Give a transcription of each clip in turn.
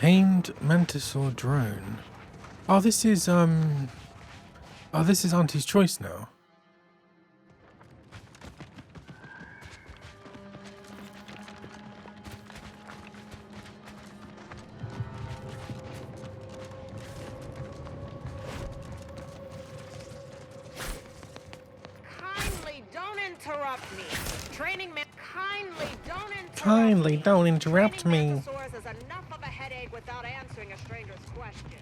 Tamed Mantisaur drone. Oh, this is Auntie's choice now. Kindly don't interrupt me. Training man, Kindly don't interrupt me. Mantisaurs is enough of a headache without answering a stranger's questions.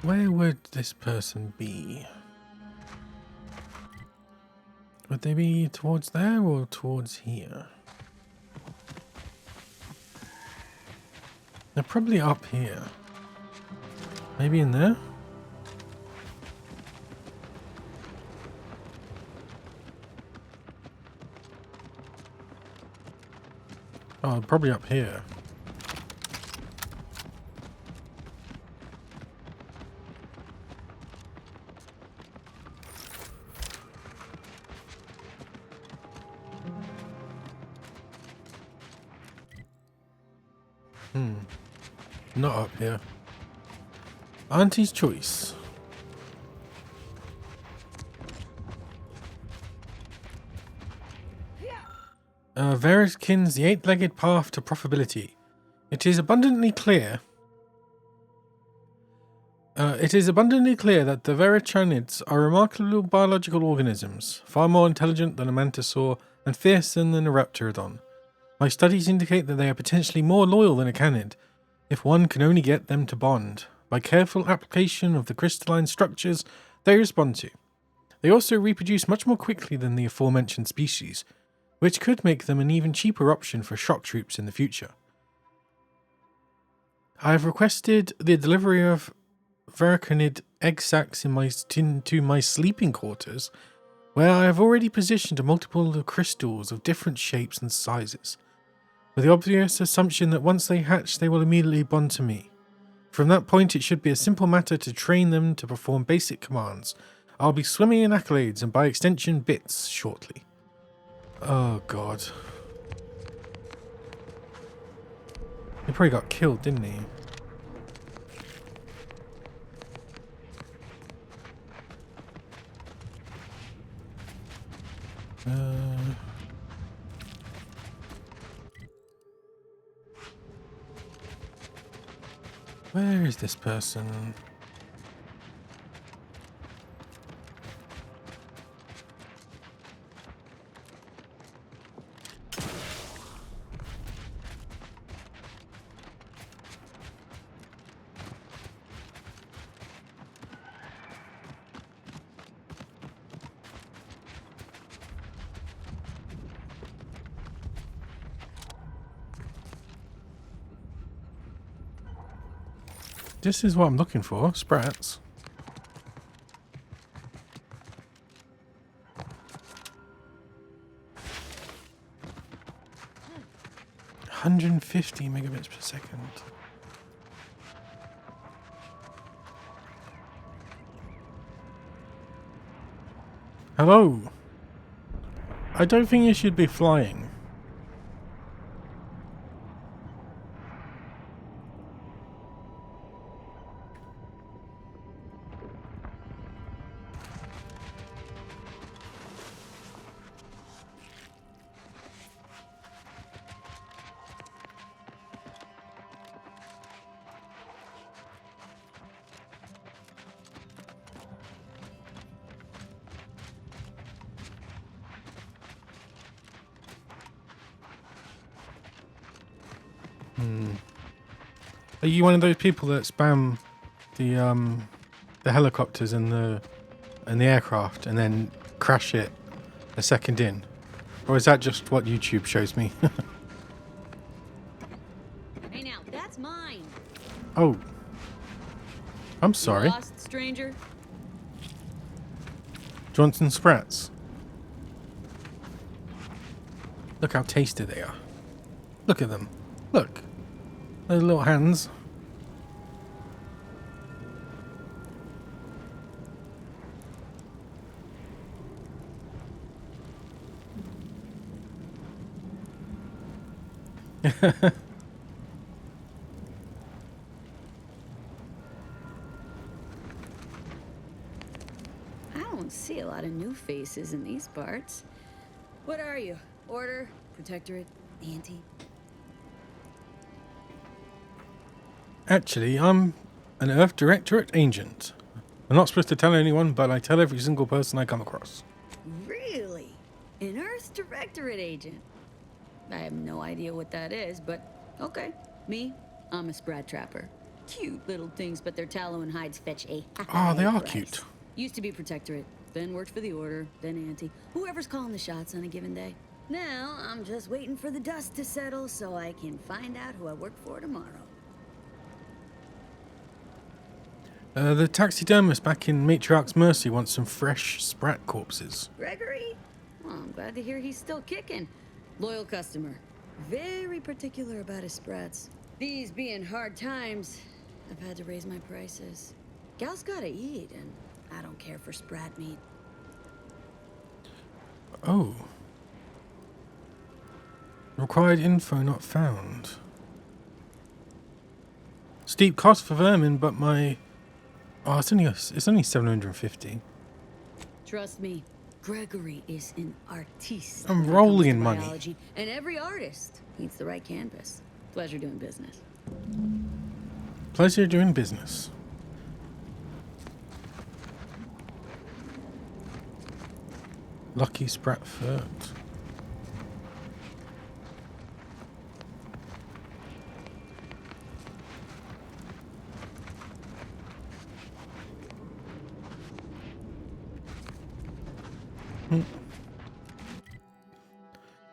Where would this person be? Would they be towards there or towards here? They're probably up here. Maybe in there? Oh, probably up here. Not up here. Auntie's choice. Veriskin's The Eight-Legged Path to Profitability. It is abundantly clear that the Verichanids are remarkable biological organisms, far more intelligent than a mantisaur and fiercer than a raptorodon. My studies indicate that they are potentially more loyal than a canid, if one can only get them to bond, by careful application of the crystalline structures they respond to. They also reproduce much more quickly than the aforementioned species, which could make them an even cheaper option for shock troops in the future. I have requested the delivery of Vericanid egg sacs to my sleeping quarters, where I have already positioned multiple crystals of different shapes and sizes, with the obvious assumption that once they hatch they will immediately bond to me. From that point it should be a simple matter to train them to perform basic commands. I'll be swimming in accolades and by extension bits shortly. Oh god. He probably got killed, didn't he? Where is this person? This is what I'm looking for, sprats. $150 megabits per second. Hello. I don't think you should be flying. Are you one of those people that spam the helicopters and the aircraft and then crash it a second in? Or is that just what YouTube shows me? Hey now, that's mine. Oh. I'm sorry. Lost, stranger. Johnson Sprats. Look how tasty they are. Look at them. Look, those little hands. I don't see a lot of new faces in these parts. What are you? Order? Protectorate? Anti? Actually, I'm an Earth Directorate Agent. I'm not supposed to tell anyone, but I tell every single person I come across. Really? An Earth Directorate Agent? I have no idea what that is, but okay. Me, I'm a Sprat Trapper. Cute little things, but their tallow and hides fetch a high They are price. cute. Used to be Protectorate, then worked for the Order, then Anti. Whoever's calling the shots on a given day. Now, I'm just waiting for the dust to settle so I can find out who I work for tomorrow. The taxidermist back in Matriarch's Mercy wants some fresh Sprat corpses. Gregory? Well, I'm glad to hear he's still kicking. Loyal customer. Very particular about his sprats. These being hard times, I've had to raise my prices. Gal's gotta eat, and I don't care for sprat meat. Oh. Required info not found. Steep cost for vermin, but my... Oh, it's only 750. Trust me, Gregory is an artiste. I'm when it rolling comes to in money. biology, and every artist needs the right canvas. Pleasure doing business. Pleasure doing business. Lucky Sprat Furt.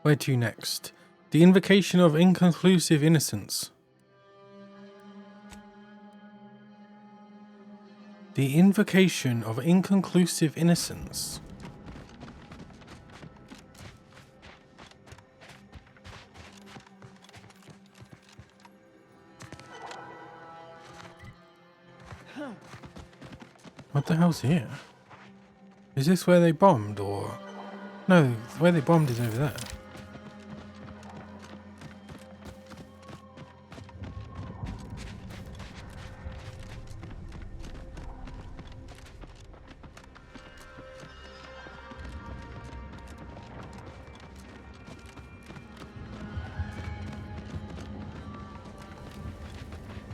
Where to next? The Invocation of Inconclusive Innocence. The Invocation of Inconclusive Innocence. What the hell's here? Is this where they bombed, or... No, where they bombed is over there.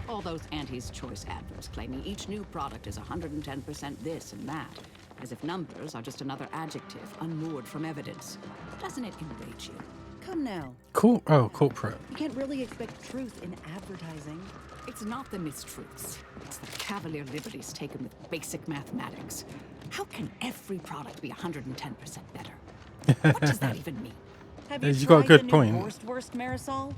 All those Auntie's Choice adverts claiming each new product is 110% this and that, as if numbers are just another adjective unmoored from evidence. Doesn't it enrage you? Come now. Cool. Oh, corporate. You can't really expect truth in advertising. It's not the mistruths. It's the cavalier liberties taken with basic mathematics. How can every product be 110% better? What does that even mean? Have You got a tried good the new point. Worst Marisol?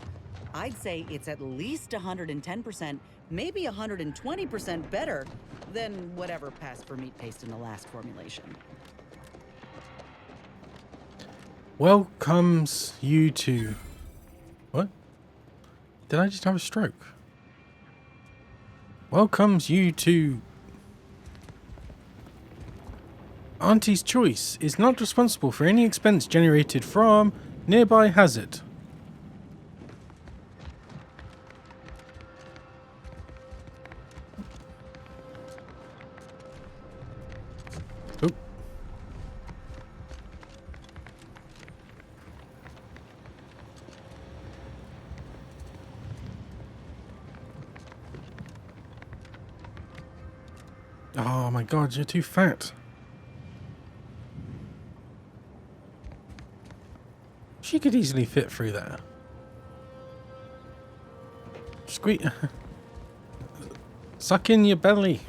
I'd say it's at least 110%, maybe 120% better than whatever passed for meat paste in the last formulation. Welcomes you to... What? Did I just have a stroke? Welcomes you to... Auntie's Choice is not responsible for any expense generated from nearby hazard. Oop. Oh my god, you're too fat. She could easily fit through there. Squeak. Suck in your belly.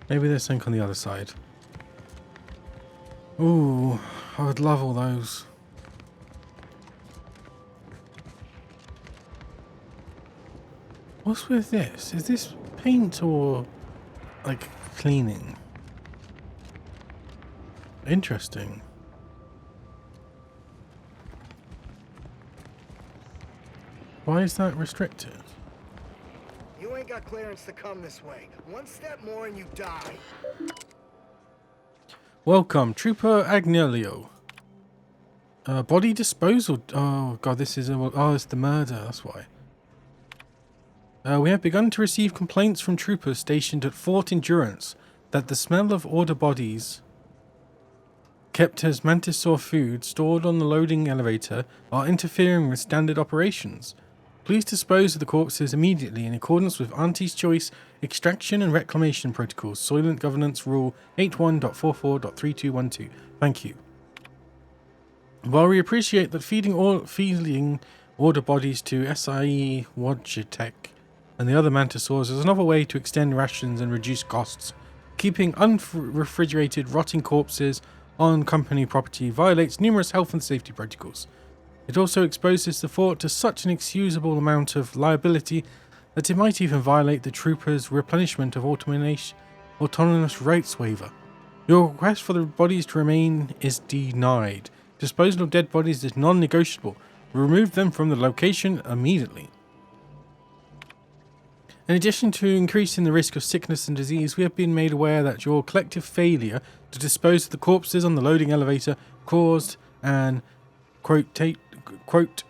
Maybe there's something on the other side. Ooh, I would love all those. What's with this? Is this paint or like cleaning. Interesting. Why is that restricted? You ain't got clearance to come this way. One step more and you die. Welcome, Trooper Agnelio. Body disposal. Oh god, this is it's the murder. That's why. We have begun to receive complaints from troopers stationed at Fort Endurance that the smell of order bodies kept as mantisaur food stored on the loading elevator are interfering with standard operations. Please dispose of the corpses immediately in accordance with Auntie's Choice Extraction and Reclamation Protocols, Soylent Governance Rule 81.44.3212. Thank you. While we appreciate that feeding order bodies to SIE Wojciech and the other mantisaurs is another way to extend rations and reduce costs, keeping unrefrigerated rotting corpses on company property violates numerous health and safety protocols. It also exposes the fort to such an inexcusable amount of liability that it might even violate the troopers' replenishment of autonomous rights waiver. Your request for the bodies to remain is denied. Disposal of dead bodies is non-negotiable. Remove them from the location immediately. In addition to increasing the risk of sickness and disease, we have been made aware that your collective failure to dispose of the corpses on the loading elevator caused an quote,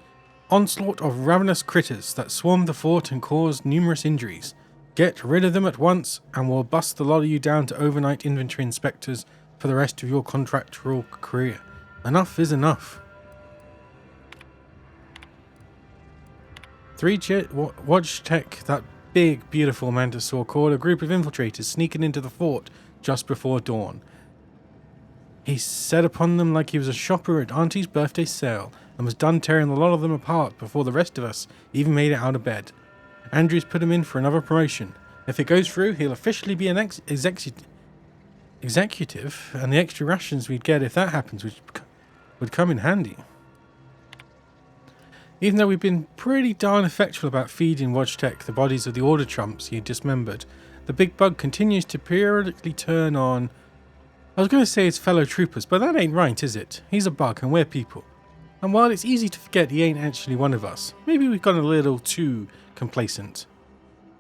onslaught of ravenous critters that swarmed the fort and caused numerous injuries. Get rid of them at once, and we'll bust the lot of you down to overnight inventory inspectors for the rest of your contractual career. Enough is enough. Wojciech, that big, beautiful mantisaur, called a group of infiltrators sneaking into the fort just before dawn. He set upon them like he was a shopper at Auntie's birthday sale, and was done tearing a lot of them apart before the rest of us even made it out of bed. Andrews put him in for another promotion. If it goes through, he'll officially be an executive, and the extra rations we'd get if that happens would come in handy. Even though we've been pretty darn effectual about feeding Wojciech the bodies of the order trumps he dismembered, the big bug continues to periodically turn on... I was going to say his fellow troopers, but that ain't right, is it? He's a bug and we're people. And while it's easy to forget he ain't actually one of us, maybe we've gone a little too complacent.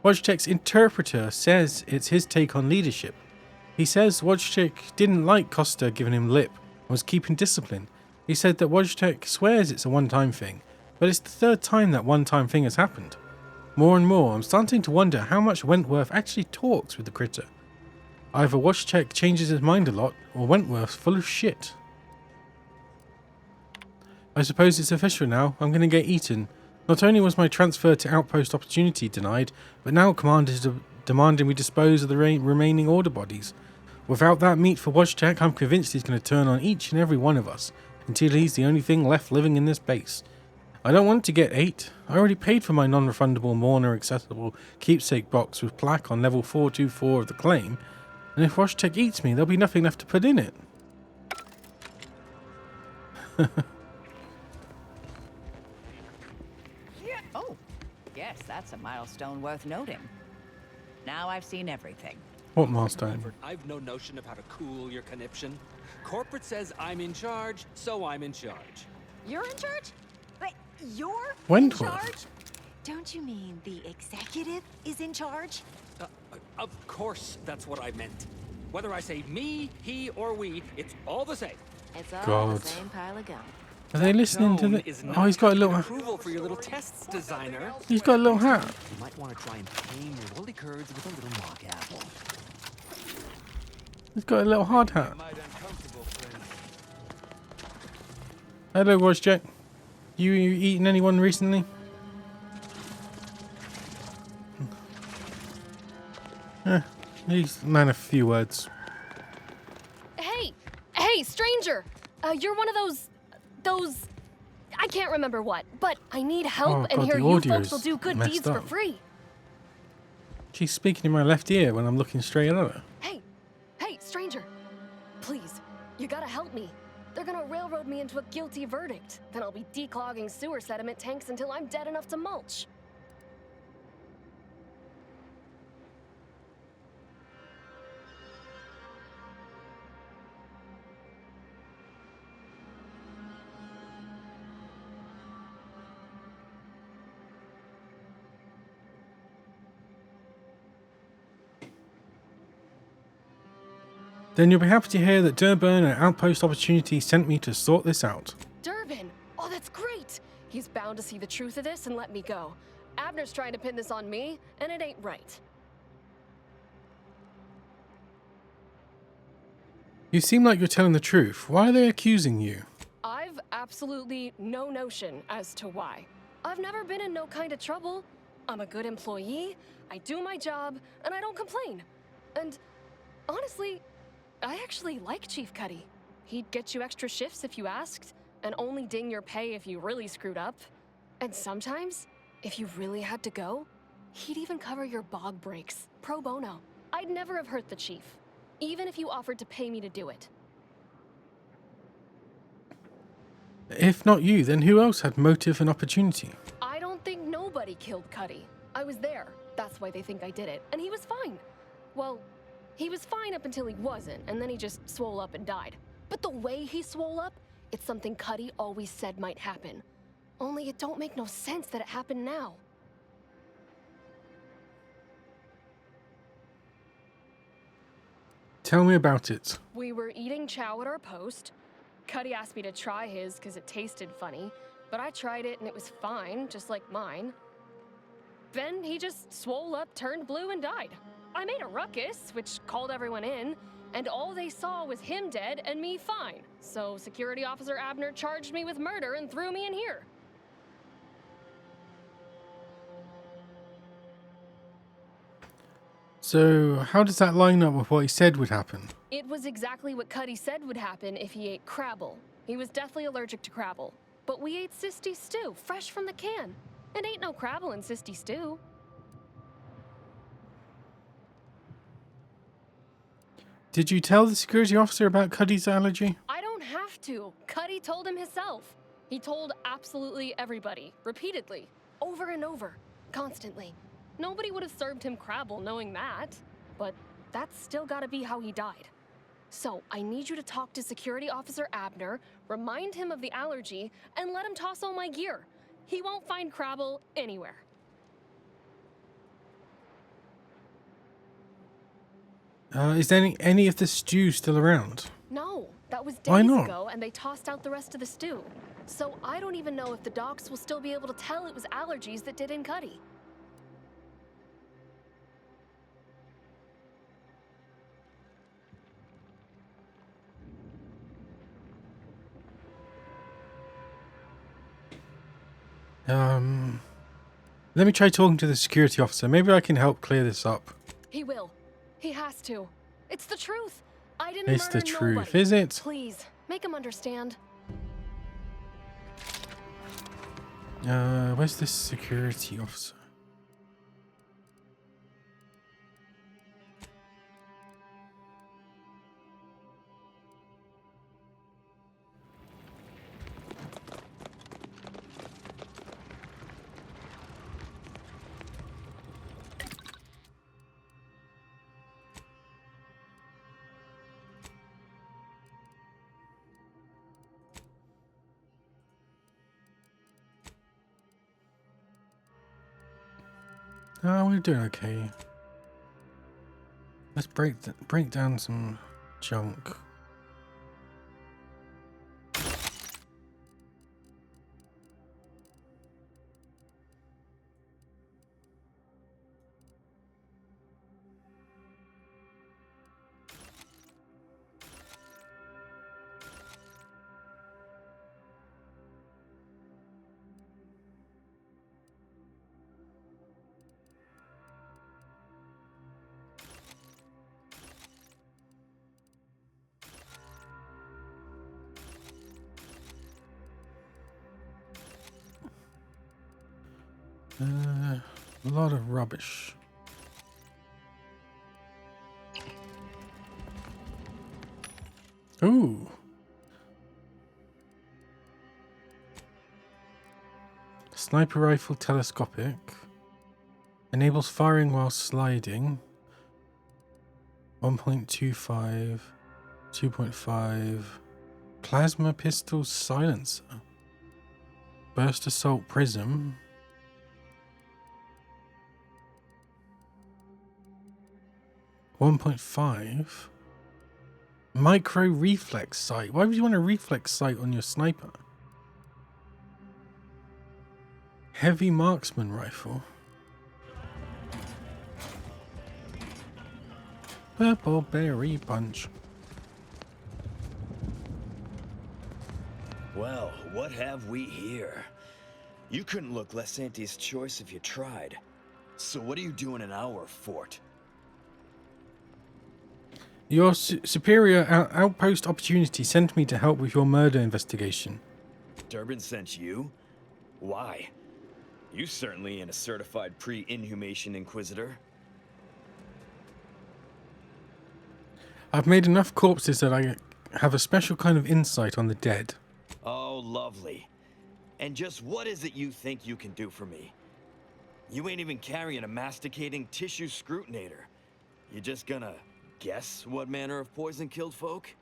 Wojciech's interpreter says it's his take on leadership. He says Wojciech didn't like Costa giving him lip and was keeping discipline. He said that Wojciech swears it's a one-time thing, but it's the third time that one-time thing has happened. More and more, I'm starting to wonder how much Wentworth actually talks with the critter. Either Wojciech changes his mind a lot, or Wentworth's full of shit. I suppose it's official now. I'm going to get eaten. Not only was my transfer to Outpost Opportunity denied, but now Command is demanding we dispose of the remaining order bodies. Without that meat for Wojciech, I'm convinced he's going to turn on each and every one of us, until he's the only thing left living in this base. I don't want to get ate. I already paid for my non-refundable Mourner accessible keepsake box with plaque on level 424 of the claim, and if Wojciech eats me, there'll be nothing left to put in it. Oh, yes, that's a milestone worth noting. Now I've seen everything. What milestone? I've no notion of how to cool your conniption. Corporate says I'm in charge, so I'm in charge. You're in charge? Wait, you're Wentworth. in charge? Don't you mean the executive is in charge? Of course, that's what I meant. Whether I say me, he, or we, it's all the same. It's all God. the same pile of gum. Are they listening to Tone the... is Oh, not he's got a little... approval for your little tests, designer. He's got a little hat. You might want to try and tame your woolly curds with a little mock apple. He's got a little hard hat. Hello, Wojciech. You eaten anyone recently? He's a man of few words. Hey, stranger! You're one of those... I can't remember what, but I need help, Oh, and God, here the you audio folks will is do good messed deeds for up. free. She's speaking in my left ear when I'm looking straight at her. Hey, stranger. Please, you gotta help me. They're gonna railroad me into a guilty verdict. Then I'll be declogging sewer sediment tanks until I'm dead enough to mulch. Then you'll be happy to hear that Durban and Outpost Opportunity sent me to sort this out. Durban! Oh, that's great! He's bound to see the truth of this and let me go. Abner's trying to pin this on me, and it ain't right. You seem like you're telling the truth. Why are they accusing you? I've absolutely no notion as to why. I've never been in no kind of trouble. I'm a good employee, I do my job, and I don't complain. And honestly, I actually like Chief Cuddy. He'd get you extra shifts if you asked, and only ding your pay if you really screwed up. And sometimes, if you really had to go, he'd even cover your bog breaks, pro bono. I'd never have hurt the Chief, even if you offered to pay me to do it. If not you, then who else had motive and opportunity? I don't think nobody killed Cuddy. I was there. That's why they think I did it. And he was fine. Well, he was fine up until he wasn't, and then he just swole up and died. But the way he swole up, it's something Cuddy always said might happen. Only it don't make no sense that it happened now. Tell me about it. We were eating chow at our post. Cuddy asked me to try his because it tasted funny, but I tried it and it was fine, just like mine. Then he just swole up, turned blue, and died. I made a ruckus, which called everyone in, and all they saw was him dead and me fine. So Security Officer Abner charged me with murder and threw me in here. So, how does that line up with what he said would happen? It was exactly what Cuddy said would happen if he ate crabble. He was deathly allergic to crabble. But we ate sisty stew, fresh from the can. And ain't no crabble in sisty stew. Did you tell the security officer about Cuddy's allergy? I don't have to. Cuddy told him himself. He told absolutely everybody, repeatedly, over and over, constantly. Nobody would have served him crabble knowing that. But that's still gotta be how he died. So, I need you to talk to Security Officer Abner, remind him of the allergy, and let him toss all my gear. He won't find crabble anywhere. Is any of the stew still around? No, that was Why days not? ago, and they tossed out the rest of the stew. So I don't even know if the docs will still be able to tell it was allergies that did in Cuddy. Let me try talking to the security officer. Maybe I can help clear this up. He will. He has to. It's the truth. I didn't It's murder the truth, nobody. is it? Please, make him understand. Where's this security officer? Oh, we're doing okay. Let's break down some junk. A lot of rubbish. Ooh. Sniper rifle telescopic. Enables firing while sliding. 1.25. 2.5. Plasma pistol silencer. Burst assault prism. 1.5. Micro reflex sight. Why would you want a reflex sight on your sniper? Heavy marksman rifle. Purple berry punch. Well, what have we here? You couldn't look less anti's choice if you tried. So what are you doing in our fort? Your superior outpost opportunity sent me to help with your murder investigation. Durbin sent you? Why? You certainly ain't a certified pre-inhumation inquisitor. I've made enough corpses that I have a special kind of insight on the dead. Oh, lovely. And just what is it you think you can do for me? You ain't even carrying a masticating tissue scrutinator. You just gonna guess what manner of poison killed folk?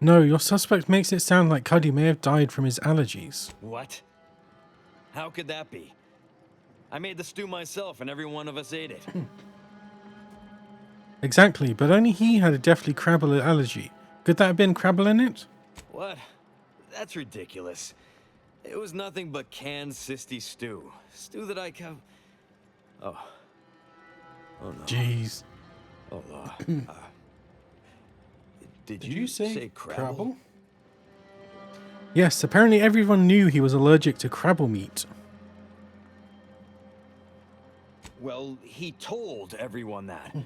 No, your suspect makes it sound like Cuddy may have died from his allergies. What? How could that be? I made the stew myself and every one of us ate it. Exactly, but only he had a deathly crabble allergy. Could that have been crabble in it? What? That's ridiculous. It was nothing but canned cysty stew. Stew that I have... Oh. Oh no. Jeez. Oh no. Did you say crabble? Yes, apparently everyone knew he was allergic to crabble meat. Well, he told everyone that.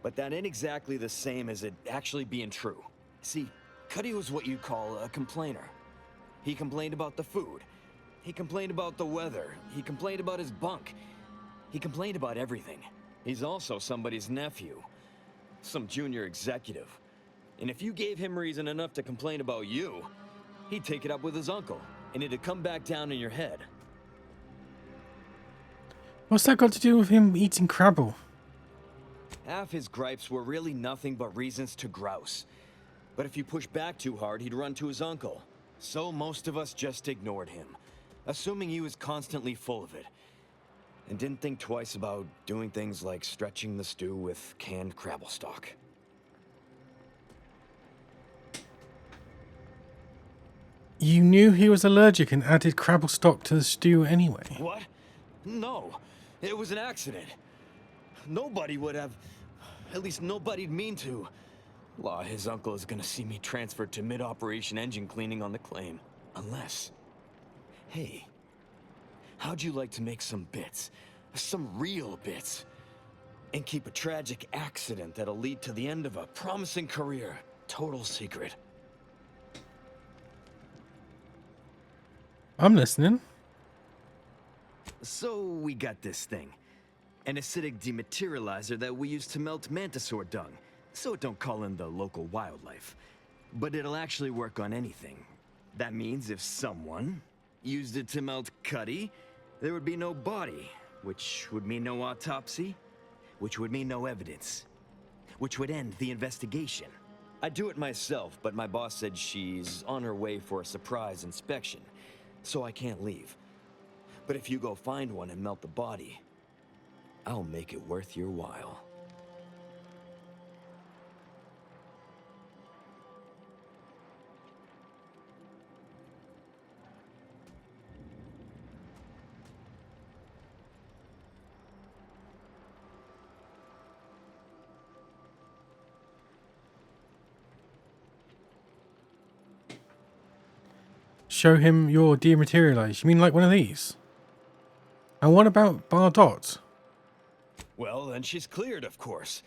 But that ain't exactly the same as it actually being true. See, Cuddy was what you'd call a complainer. He complained about the food. He complained about the weather. He complained about his bunk. He complained about everything. He's also somebody's nephew. Some junior executive. And if you gave him reason enough to complain about you, he'd take it up with his uncle, and it'd come back down in your head. What's that got to do with him eating crabble? Half his gripes were really nothing but reasons to grouse. But if you push back too hard, he'd run to his uncle. So most of us just ignored him, assuming he was constantly full of it. And didn't think twice about doing things like stretching the stew with canned crabble stock. You knew he was allergic and added crabble stock to the stew anyway. What? No. It was an accident. Nobody would have... At least nobody'd mean to. Law, his uncle is gonna see me transferred to mid-operation engine cleaning on the claim. Unless... Hey, how'd you like to make some bits? Some real bits? And keep a tragic accident that'll lead to the end of a promising career. Total secret. I'm listening. So we got this thing. An acidic dematerializer that we use to melt mantisaur dung, so it don't call in the local wildlife. But it'll actually work on anything. That means if someone used it to melt Cuddy, there would be no body, which would mean no autopsy, which would mean no evidence, which would end the investigation. I'd do it myself, but my boss said she's on her way for a surprise inspection, so I can't leave. But if you go find one and melt the body, I'll make it worth your while. Show him your dematerialize. You mean like one of these? And what about Bardot? Well, then she's cleared, of course.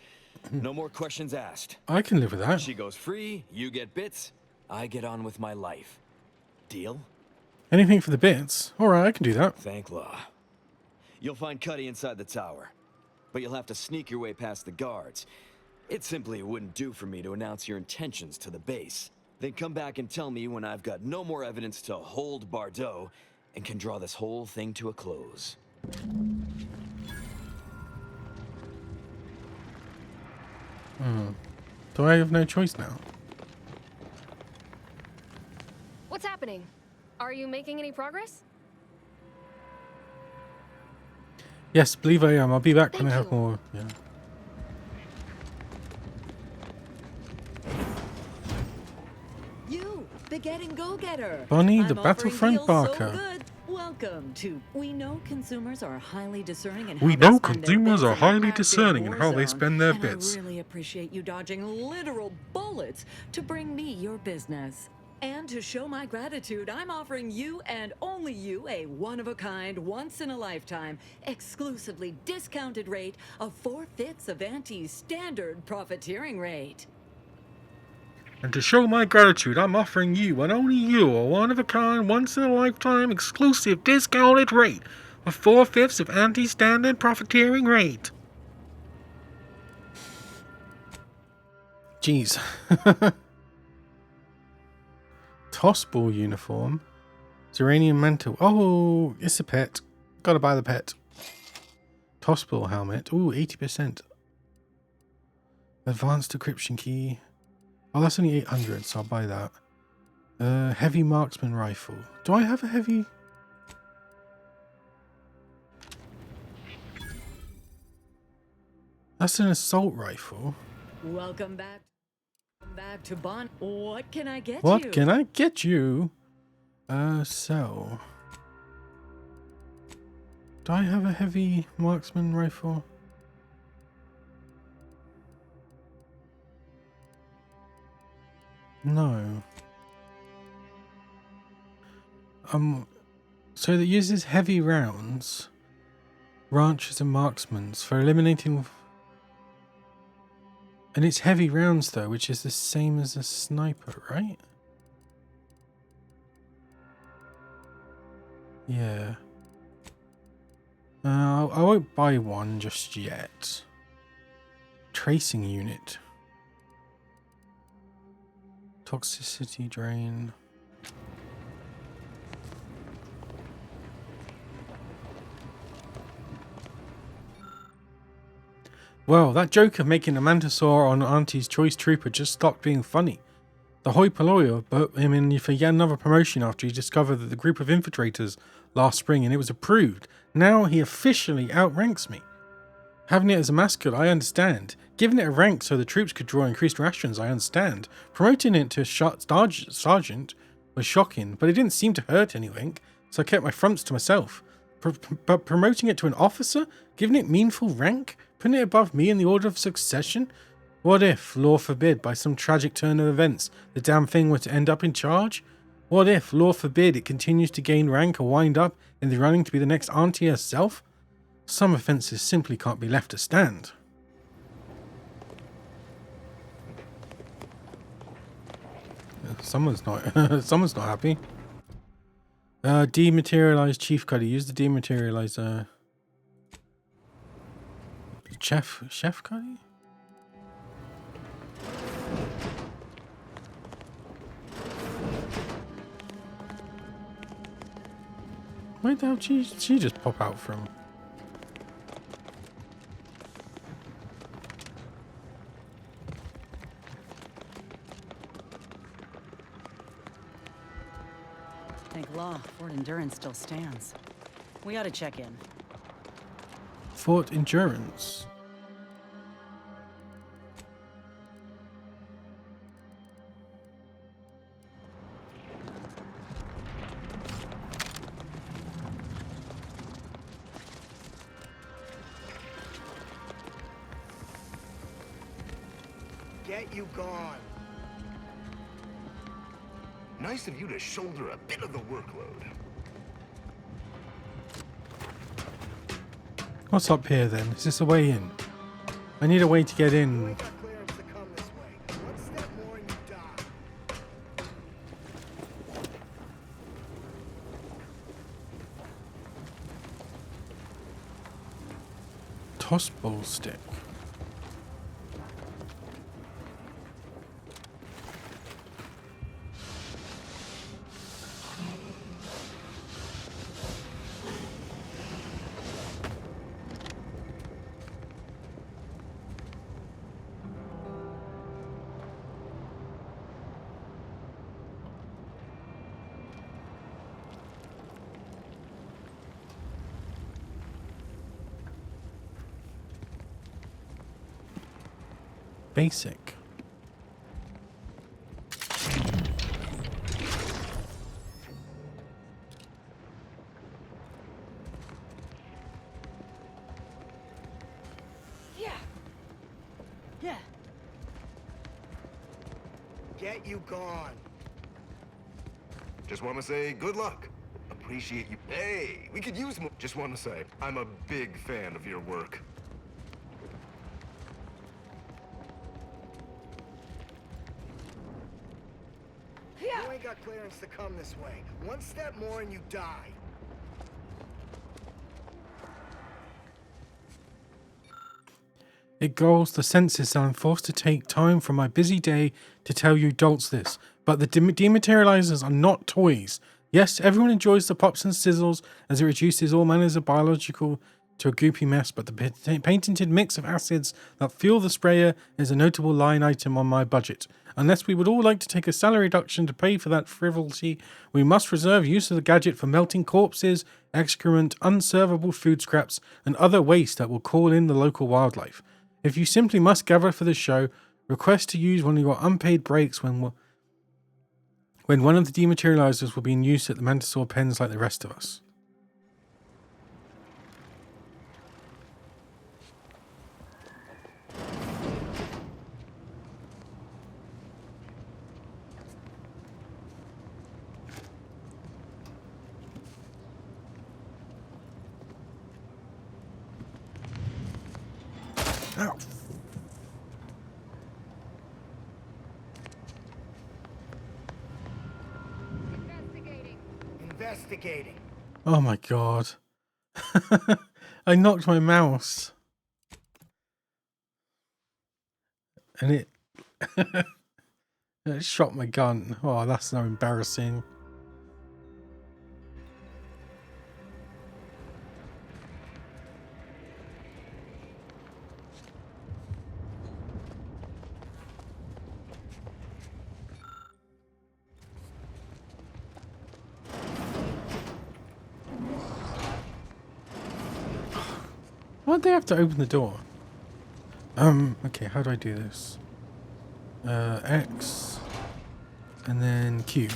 No more questions asked. I can live with that. She goes free, you get bits, I get on with my life. Deal? Anything for the bits. Alright, I can do that. Thank law. You'll find Cuddy inside the tower, but you'll have to sneak your way past the guards. It simply wouldn't do for me to announce your intentions to the base. Then come back and tell me when I've got no more evidence to hold Bardot and can draw this whole thing to a close. So I have no choice now. What's happening? Are you making any progress? Yes, believe I am. I'll be back when I Thank have you. more. Yeah. spaghetti go-getter. Bonnie, the I'm offering Battlefront deals so Barker. good. Welcome to. We know consumers are highly discerning in We how they know spend their consumers bits are in the highly active discerning in war how they zone, spend their and bits. I really appreciate you dodging literal bullets to bring me your business. And to show my gratitude, I'm offering you and only you a one-of-a-kind, once-in-a-lifetime, exclusively discounted rate of 4/5 of Auntie's standard profiteering rate. And to show my gratitude, I'm offering you and only you a one-of-a-kind, once-in-a-lifetime exclusive discounted rate of 4/5 of anti-standard profiteering rate. Jeez. Tossball uniform. Zeranium mantle. Oh, it's a pet. Gotta buy the pet. Tossball helmet. Ooh, 80%. Advanced decryption key. Oh, that's only 800, so I'll buy that. Heavy marksman rifle. Do I have a heavy? That's an assault rifle. Welcome back. Back to Bon. What can I get you? What can I get you? So. Do I have a heavy marksman rifle? No. So that uses heavy rounds, ranchers and marksmen for eliminating. And it's heavy rounds though, which is the same as a sniper, right? Yeah. I won't buy one just yet. Tracing unit. Toxicity drain. Well, that joke of making a Mantisaur on Auntie's Choice Trooper just stopped being funny. The hoi polloi put him in for yet another promotion after he discovered that the group of infiltrators last spring and it was approved. Now he officially outranks me. Having it as a mascot, I understand. Giving it a rank so the troops could draw increased rations, I understand. Promoting it to sergeant was shocking, but it didn't seem to hurt anything, so I kept my fronts to myself. But promoting it to an officer? Giving it meaningful rank? Putting it above me in the order of succession? What if, Lord forbid, by some tragic turn of events, the damn thing were to end up in charge? What if, Lord forbid, it continues to gain rank or wind up in the running to be the next Auntie herself? Some offences simply can't be left to stand. Someone's not happy. Dematerialized Chief Cuddy. Use the dematerializer. Chef Cuddy? Where the hell did she just pop out from? Thank law, Fort Endurance still stands. We ought to check in. Fort Endurance. Get you gone. Nice of you to shoulder a bit of the workload. What's up here then? Is this a way in? I need a way to get in. You ain't got clearance to come this way. One step more and you die. Tossball stick. Basic. get you gone. Just want to say good luck. Appreciate you. Hey, we could use more. Just want to say, I'm a big fan of your work. You ain't got clearance to come this way. One step more and you die. It galls the senses that I'm forced to take time from my busy day to tell you dolts this, but the dematerializers are not toys. Yes, everyone enjoys the pops and sizzles as it reduces all manners of biological to a goopy mess, but the patented mix of acids that fuel the sprayer is a notable line item on my budget. Unless we would all like to take a salary reduction to pay for that frivolity, we must reserve use of the gadget for melting corpses, excrement, unservable food scraps, and other waste that will call in the local wildlife. If you simply must gather for the show, request to use one of your unpaid breaks when one of the dematerializers will be in use at the Mantisaur pens like the rest of us. Ow. Investigating. Oh my god. I knocked my mouse. And it shot my gun. Oh, that's so embarrassing. Why'd they have to open the door? Okay, how do I do this? X and then Q.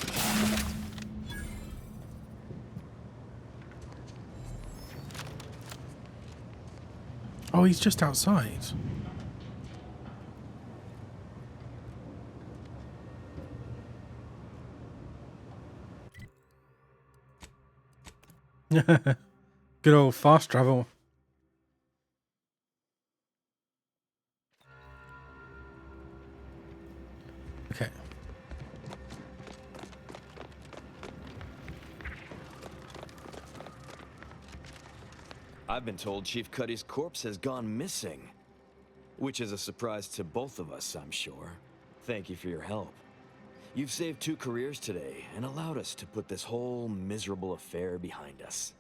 Oh, he's just outside. Good old fast travel. Okay. I've been told Chief Cuddy's corpse has gone missing. Which is a surprise to both of us, I'm sure. Thank you for your help. You've saved 2 careers today and allowed us to put this whole miserable affair behind us.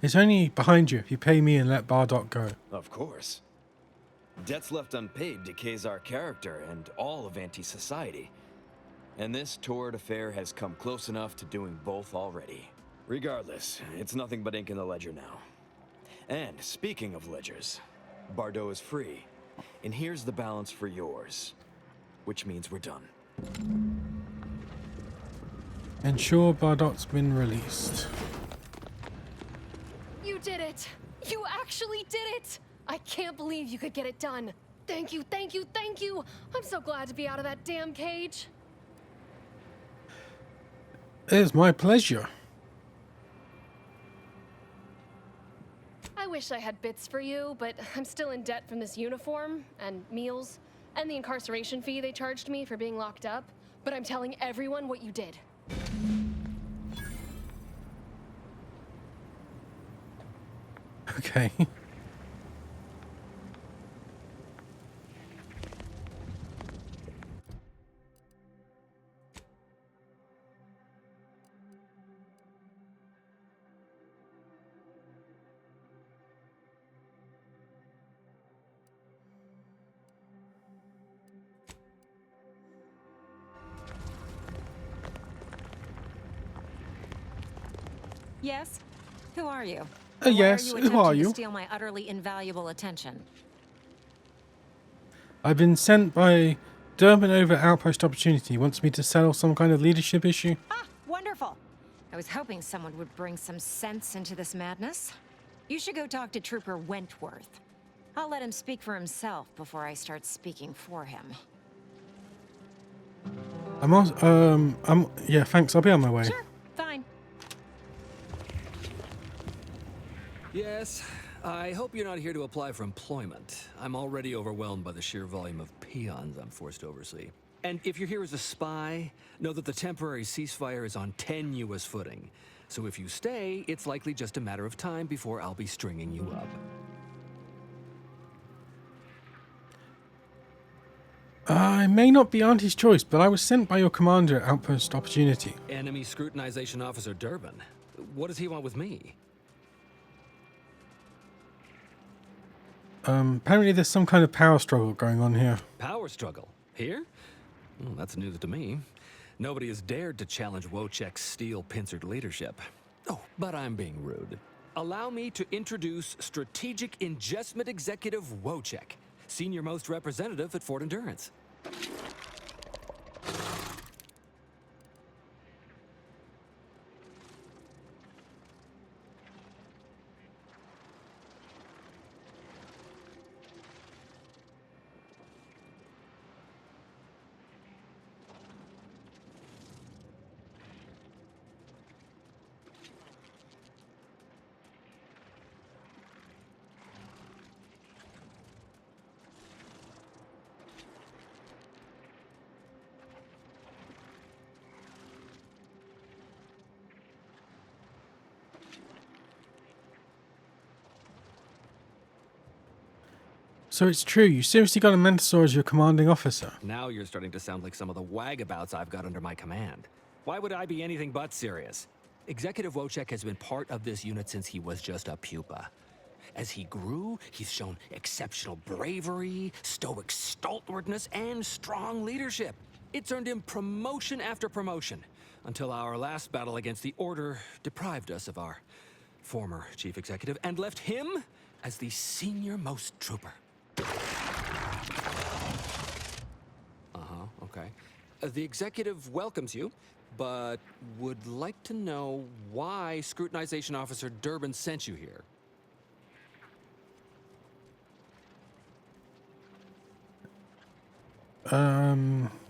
It's only behind you if you pay me and let Bardock go. Of course. Debts left unpaid decays our character and all of anti-society. And this torrid affair has come close enough to doing both already. Regardless, it's nothing but ink in the ledger now. And speaking of ledgers, Bardot is free. And here's the balance for yours. Which means we're done. Ensure Bardock's been released. You did it! You actually did it! I can't believe you could get it done. Thank you, thank you, thank you! I'm so glad to be out of that damn cage. It's my pleasure. I wish I had bits for you, but I'm still in debt from this uniform, and meals, and the incarceration fee they charged me for being locked up. But I'm telling everyone what you did. Okay. Yes? Who are you? And Yes, why are you who are attempting you? to steal my utterly invaluable attention? I've been sent by Durban over Outpost Opportunity. Wants me to settle some kind of leadership issue. Ah, wonderful. I was hoping someone would bring some sense into this madness. You should go talk to Trooper Wentworth. I'll let him speak for himself before I start speaking for him. Yeah, thanks. I'll be on my way. Sure, fine. Yes, I hope you're not here to apply for employment. I'm already overwhelmed by the sheer volume of peons I'm forced to oversee. And if you're here as a spy, know that the temporary ceasefire is on tenuous footing. So if you stay, it's likely just a matter of time before I'll be stringing you up. I may not be Auntie's choice, but I was sent by your commander at Outpost Opportunity. Enemy Scrutinization Officer Durban. What does he want with me? Apparently there's some kind of power struggle going on here. Power struggle? Here? Well, that's news to me. Nobody has dared to challenge Wojciech's steel-pincered leadership. Oh, but I'm being rude. Allow me to introduce Strategic Ingestment Executive Wojciech, senior-most representative at Fort Endurance. So it's true, you seriously got a Mentor as your commanding officer? Now you're starting to sound like some of the wagabouts I've got under my command. Why would I be anything but serious? Executive Wojciech has been part of this unit since he was just a pupa. As he grew, he's shown exceptional bravery, stoic stalwartness, and strong leadership. It's earned him promotion after promotion, until our last battle against the Order deprived us of our former chief executive and left him as the senior-most trooper. Okay. The executive welcomes you, but would like to know why Scrutinization Officer Durban sent you here.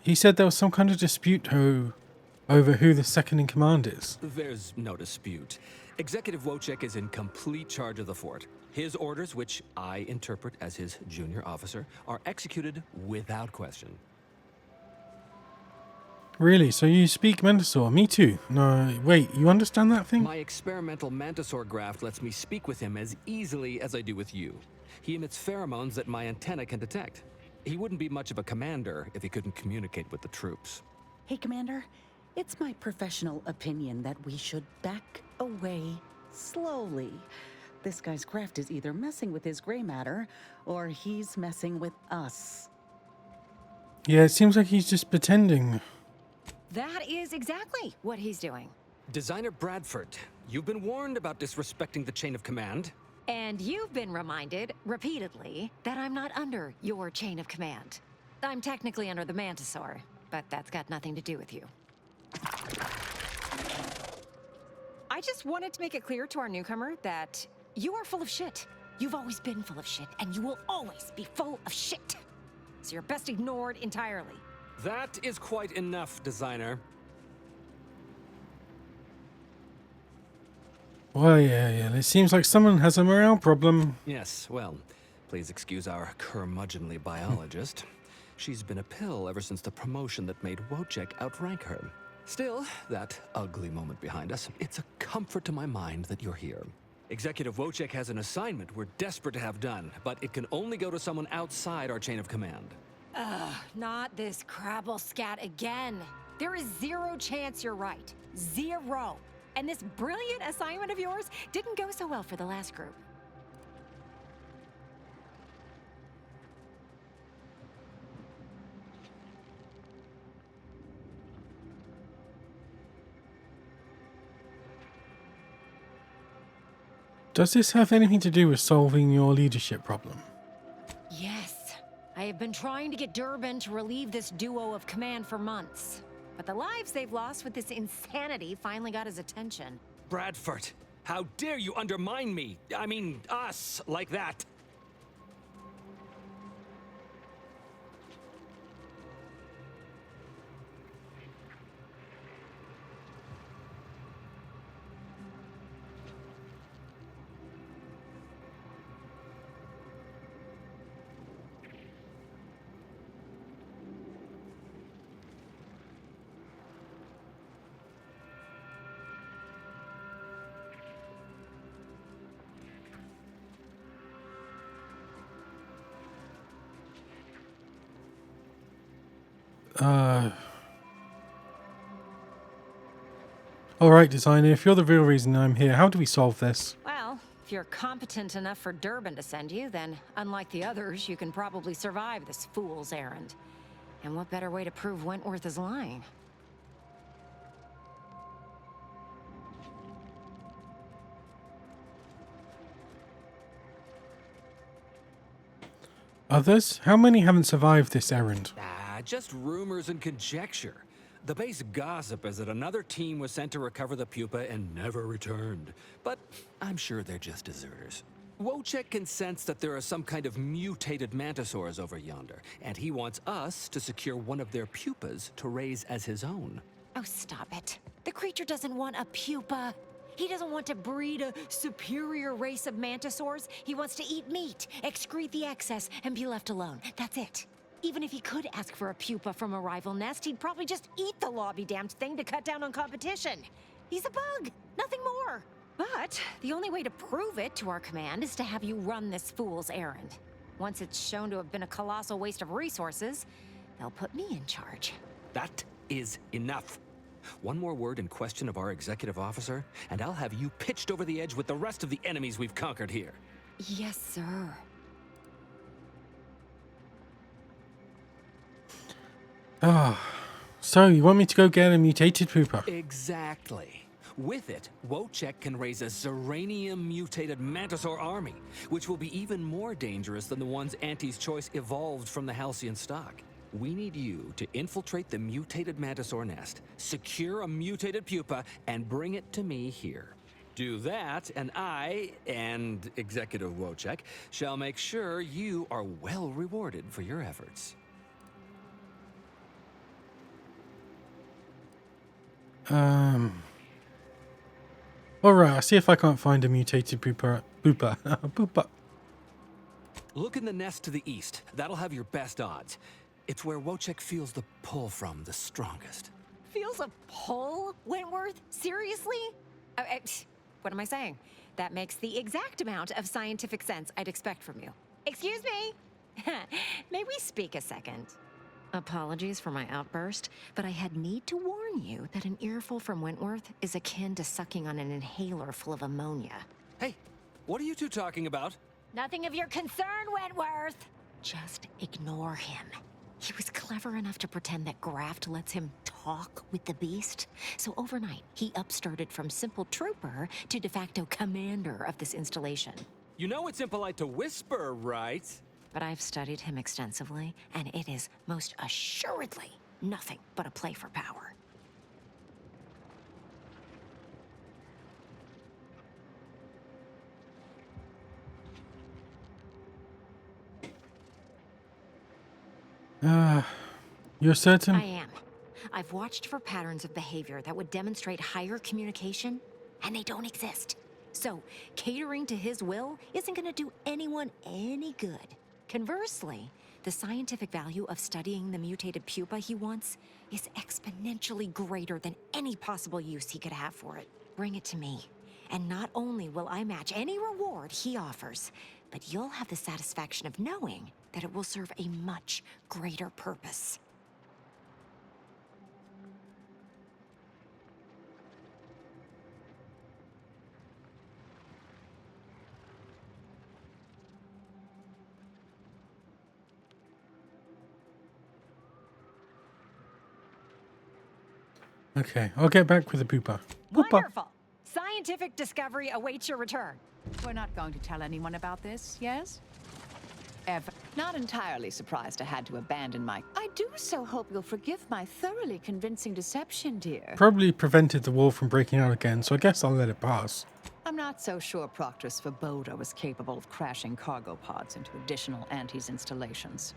He said there was some kind of dispute over who the second in command is. There's no dispute. Executive Wojciech is in complete charge of the fort. His orders, which I interpret as his junior officer, are executed without question. Really? So you speak Mentor? Me too. No, wait, you understand that thing? My experimental Mantisaur graft lets me speak with him as easily as I do with you. He emits pheromones that my antenna can detect. He wouldn't be much of a commander if he couldn't communicate with the troops. Hey, Commander. It's my professional opinion that we should back away slowly. This guy's craft is either messing with his gray matter, or he's messing with us. Yeah, it seems like he's just pretending. That is exactly what he's doing. Designer Bradford, you've been warned about disrespecting the chain of command. And you've been reminded, repeatedly, that I'm not under your chain of command. I'm technically under the Mantisaur, but that's got nothing to do with you. I just wanted to make it clear to our newcomer that you are full of shit. You've always been full of shit, and you will always be full of shit. So you're best ignored entirely. That is quite enough, Designer. Well, yeah. It seems like someone has a morale problem. Yes, well, please excuse our curmudgeonly biologist. She's been a pill ever since the promotion that made Wojciech outrank her. Still, that ugly moment behind us, it's a comfort to my mind that you're here. Executive Wojciech has an assignment we're desperate to have done, but it can only go to someone outside our chain of command. Ugh, not this crabble scat again. There is zero chance you're right. Zero. And this brilliant assignment of yours didn't go so well for the last group. Does this have anything to do with solving your leadership problem? Yes. I have been trying to get Durban to relieve this duo of command for months. But the lives they've lost with this insanity finally got his attention. Bradford, how dare you undermine me? I mean, us, like that. Alright, designer, if you're the real reason I'm here, how do we solve this? Well, if you're competent enough for Durban to send you, then unlike the others, you can probably survive this fool's errand. And what better way to prove Wentworth is lying? Others? How many haven't survived this errand? Just rumors and conjecture. The base gossip is that another team was sent to recover the pupa and never returned. But I'm sure they're just deserters. Wojciech can sense that there are some kind of mutated mantisaurs over yonder, and he wants us to secure one of their pupas to raise as his own. Oh, stop it. The creature doesn't want a pupa. He doesn't want to breed a superior race of mantisaurs. He wants to eat meat, excrete the excess, and be left alone. That's it. Even if he could ask for a pupa from a rival nest, he'd probably just eat the law-be-damned thing to cut down on competition. He's a bug, nothing more. But the only way to prove it to our command is to have you run this fool's errand. Once it's shown to have been a colossal waste of resources, they'll put me in charge. That is enough. One more word in question of our executive officer, and I'll have you pitched over the edge with the rest of the enemies we've conquered here. Yes, sir. So you want me to go get a mutated pupa? Exactly. With it, Wojciech can raise a Zeranium-mutated Mantisaur army, which will be even more dangerous than the ones Auntie's Choice evolved from the Halcyon stock. We need you to infiltrate the mutated Mantisaur nest, secure a mutated pupa, and bring it to me here. Do that, and I, and Executive Wojciech, shall make sure you are well rewarded for your efforts. Alright, I'll see if I can't find a mutated pupa. Pupa. Look in the nest to the east. That'll have your best odds. It's where Wojciech feels the pull from the strongest. Feels a pull, Wentworth? Seriously? What am I saying? That makes the exact amount of scientific sense I'd expect from you. Excuse me? May we speak a second? Apologies for my outburst, but I had need to warn you that an earful from Wentworth is akin to sucking on an inhaler full of ammonia. Hey, what are you two talking about? Nothing of your concern, Wentworth! Just ignore him. He was clever enough to pretend that graft lets him talk with the beast. So overnight, he upstarted from simple trooper to de facto commander of this installation. You know it's impolite to whisper, right? But I've studied him extensively, and it is most assuredly nothing but a play for power. You're certain? I am. I've watched for patterns of behavior that would demonstrate higher communication, and they don't exist. So, catering to his will isn't gonna do anyone any good. Conversely, the scientific value of studying the mutated pupa he wants is exponentially greater than any possible use he could have for it. Bring it to me, and not only will I match any reward he offers, but you'll have the satisfaction of knowing that it will serve a much greater purpose. Okay, I'll get back with the pupa. Wonderful! Scientific discovery awaits your return. We're not going to tell anyone about this, yes? Ever. Not entirely surprised I had to abandon my... I do so hope you'll forgive my thoroughly convincing deception, dear. Probably prevented the war from breaking out again, so I guess I'll let it pass. I'm not so sure Proctor Svoboda was capable of crashing cargo pods into additional Antes installations.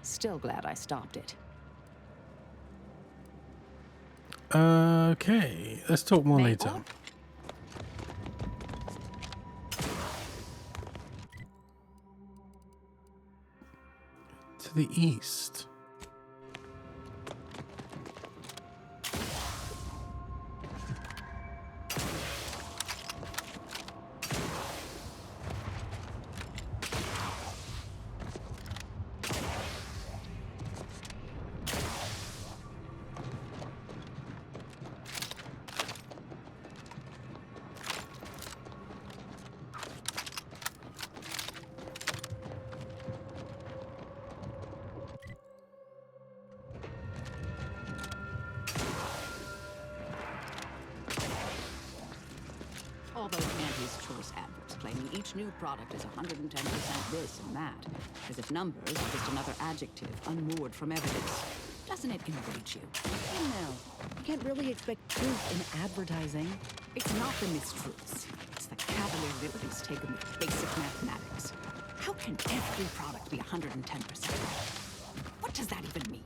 Still glad I stopped it. Okay, let's talk more later. To the east. All those Antes choice adverts claiming each new product is 110% this and that, as if numbers are just another adjective unmoored from evidence. Doesn't it enrage you? No, you can't really expect truth in advertising. It's not the mistruths. It's the cavalier liberties taken with basic mathematics. How can every product be 110%? What does that even mean?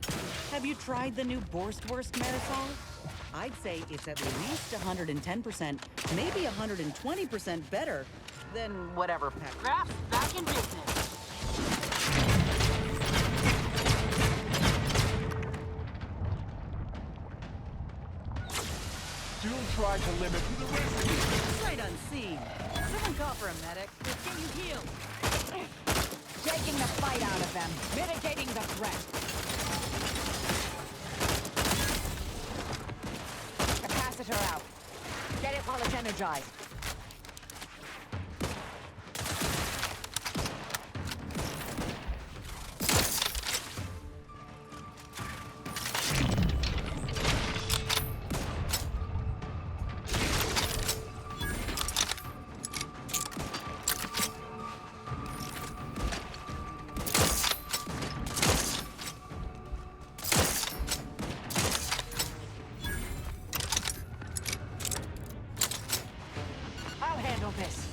Have you tried the new Borstwurst Marisol? I'd say it's at least 110%, maybe 120% better than whatever pack. Craft back in business. Do try to limit the risk. Sight unseen. Someone call for a medic. Can you heal? Taking the fight out of them, mitigating the threat. Capacitor out. Get it while it's energized. This.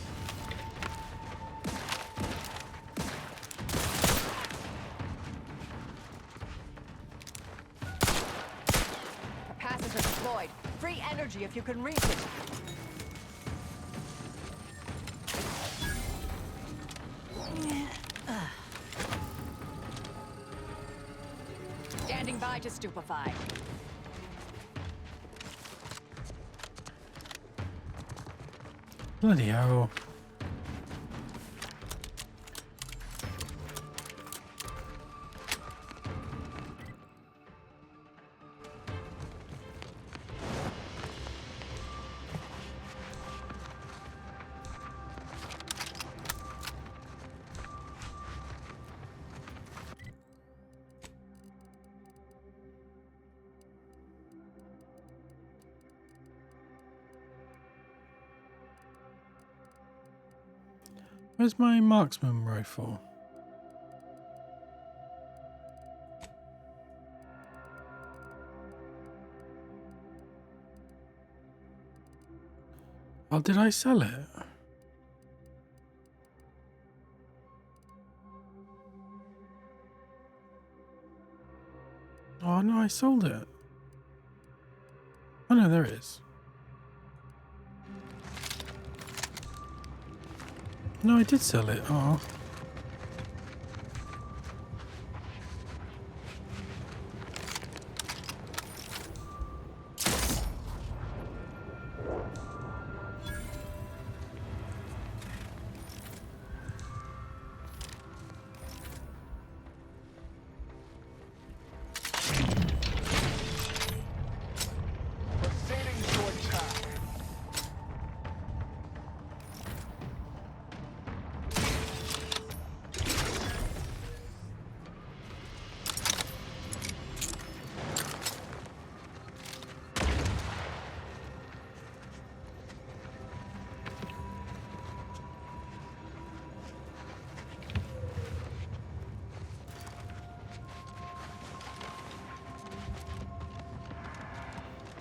Capacitor deployed. Free energy if you can reach it. Standing by to stupefy. Bloody hell. Where's my marksman rifle? Oh, did I sell it? Oh no, I sold it. Oh no, there it is. No, I did sell it. Oh.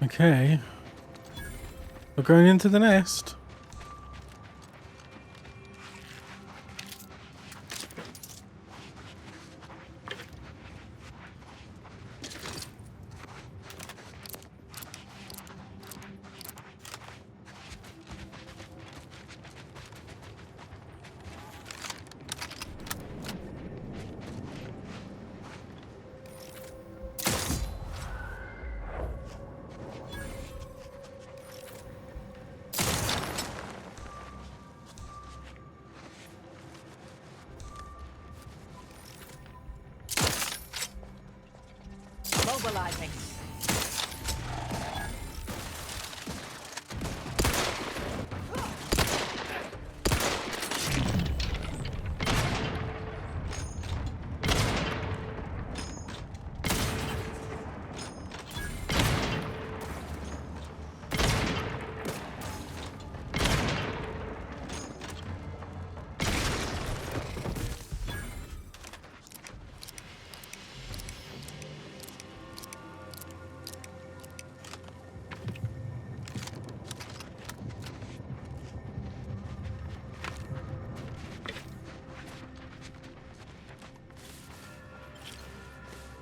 Okay. We're going into the nest. Mobilizing.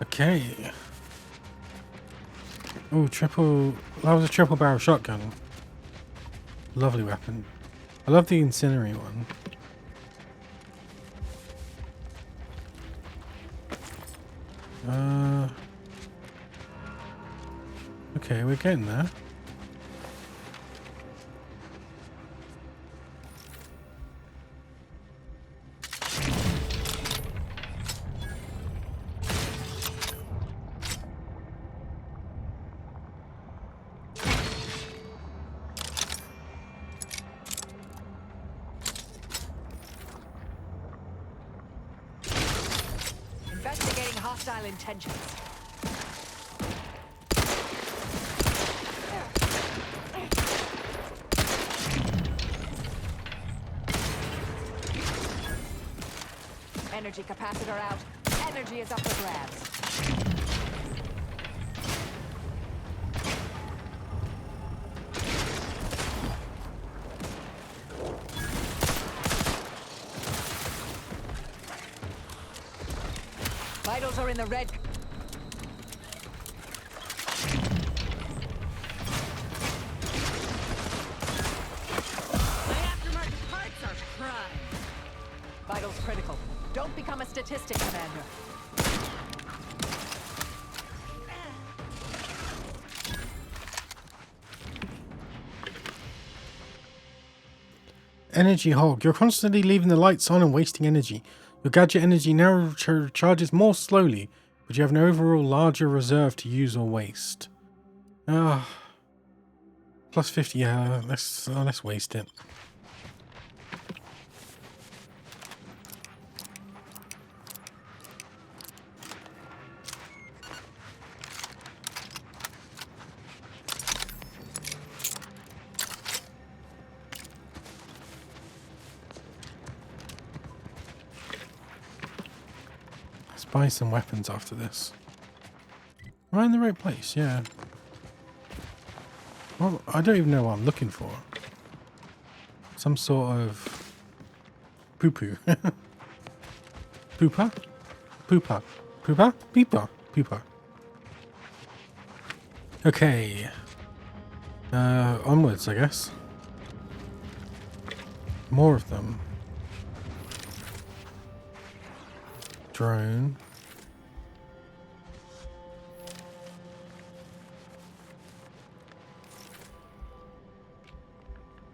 Okay. Oh, triple. That was a triple barrel shotgun. Lovely weapon. I love the incendiary one. Okay, we're getting there. Investigating hostile intentions. Energy capacitor out. Energy is up for grabs. Vitals are in the red. My aftermarket parts are prime. Vitals critical. Don't become a statistic, Commander. Energy hog. You're constantly leaving the lights on and wasting energy. Your gadget energy now charges more slowly, but you have an overall larger reserve to use or waste. Plus 50, yeah, let's waste it. Buy some weapons after this. Am I in the right place? Yeah. Well, I don't even know what I'm looking for. Some sort of poo-poo. Poopa? Poopa. Poopa? Peepa. Poopa. Okay. Onwards, I guess. More of them. Drone.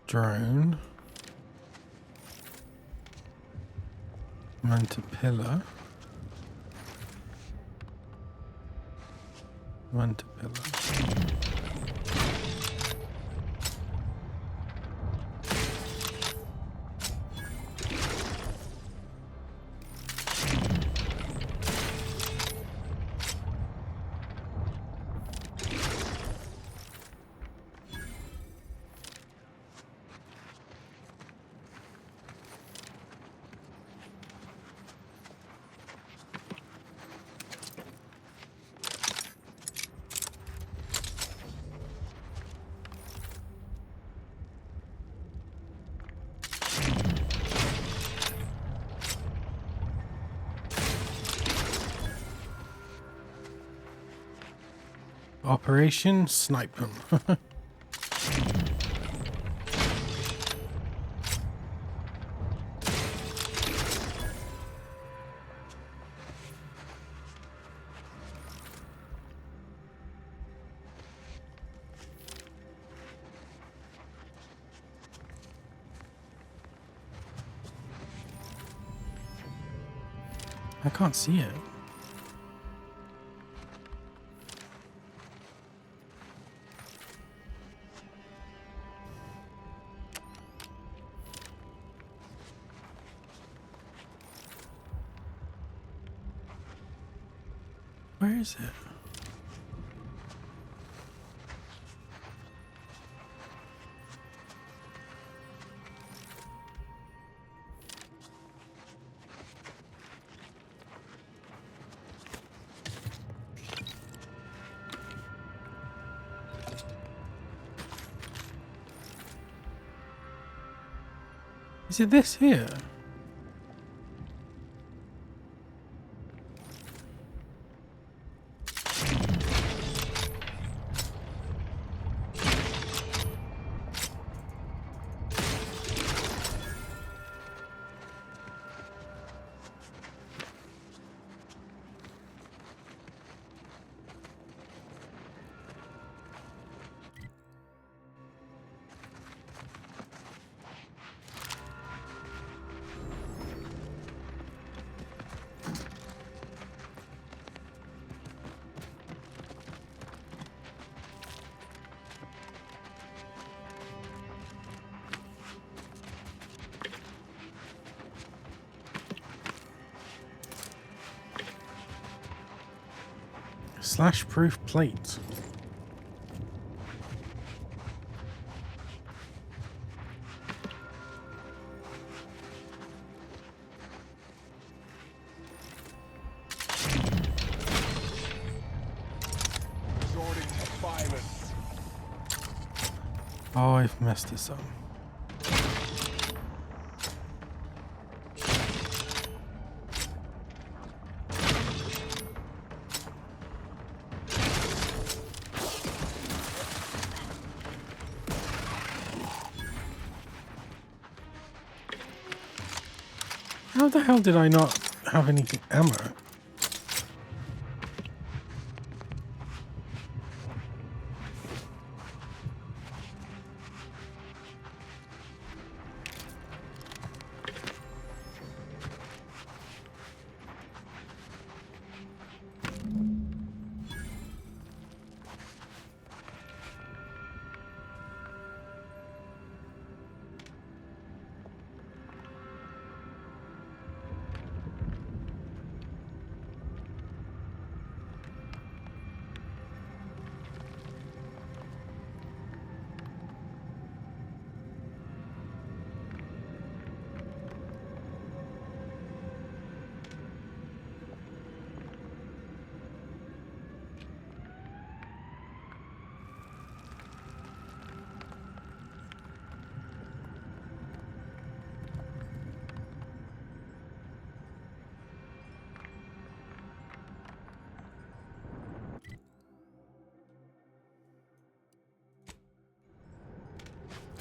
Drone. Mantipilla. Mantipilla. Operation Snipe 'em. I can't see it. Where is it? Is it this here? Slash-proof plate. Resorting to violence. Oh, I've messed this up. How the hell did I not have any ammo?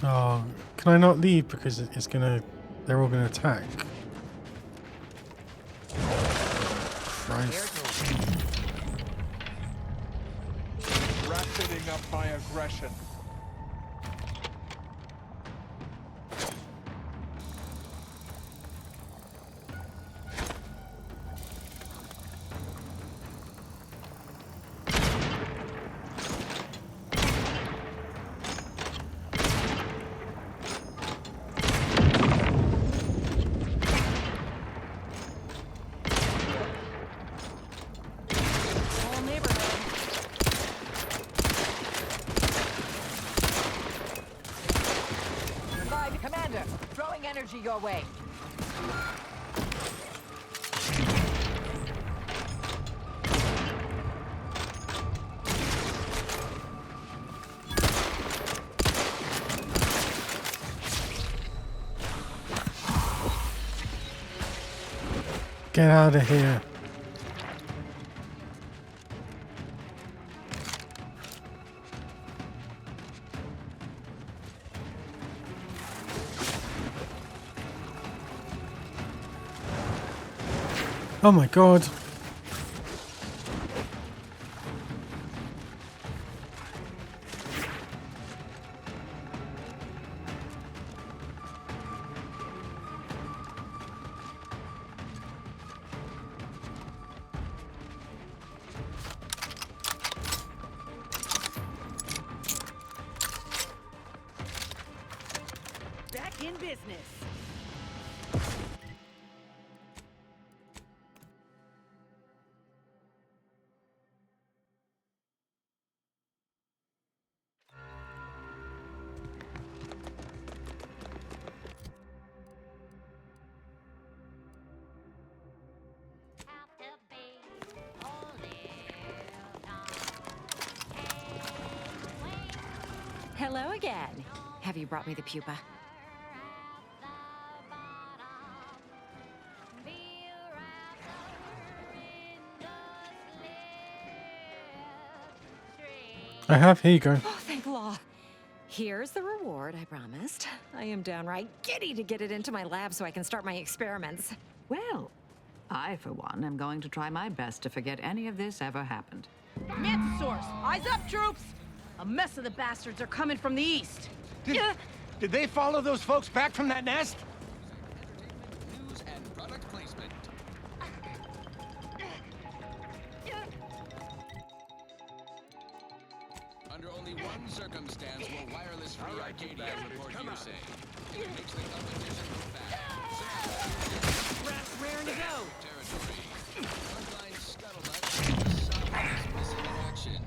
Oh, can I not leave because it's gonna... They're all gonna attack. Christ. Ratcheting up my aggression. Energy your way. Get out of here. Oh my god. Back in business. Hello again. Have you brought me the pupa? I have. Here you go. Oh, thank law. Here's the reward I promised. I am downright giddy to get it into my lab so I can start my experiments. Well, I, for one, am going to try my best to forget any of this ever happened. Mantisaurs, eyes up, troops! A mess of the bastards are coming from the east. Did they follow those folks back from that nest? News and product placement. Under only one circumstance will wireless-free Acadia report hearsay. It makes the competition fast. Rats raring to go. Territory. Frontline scuttlebutt. Sovereign's missing in action.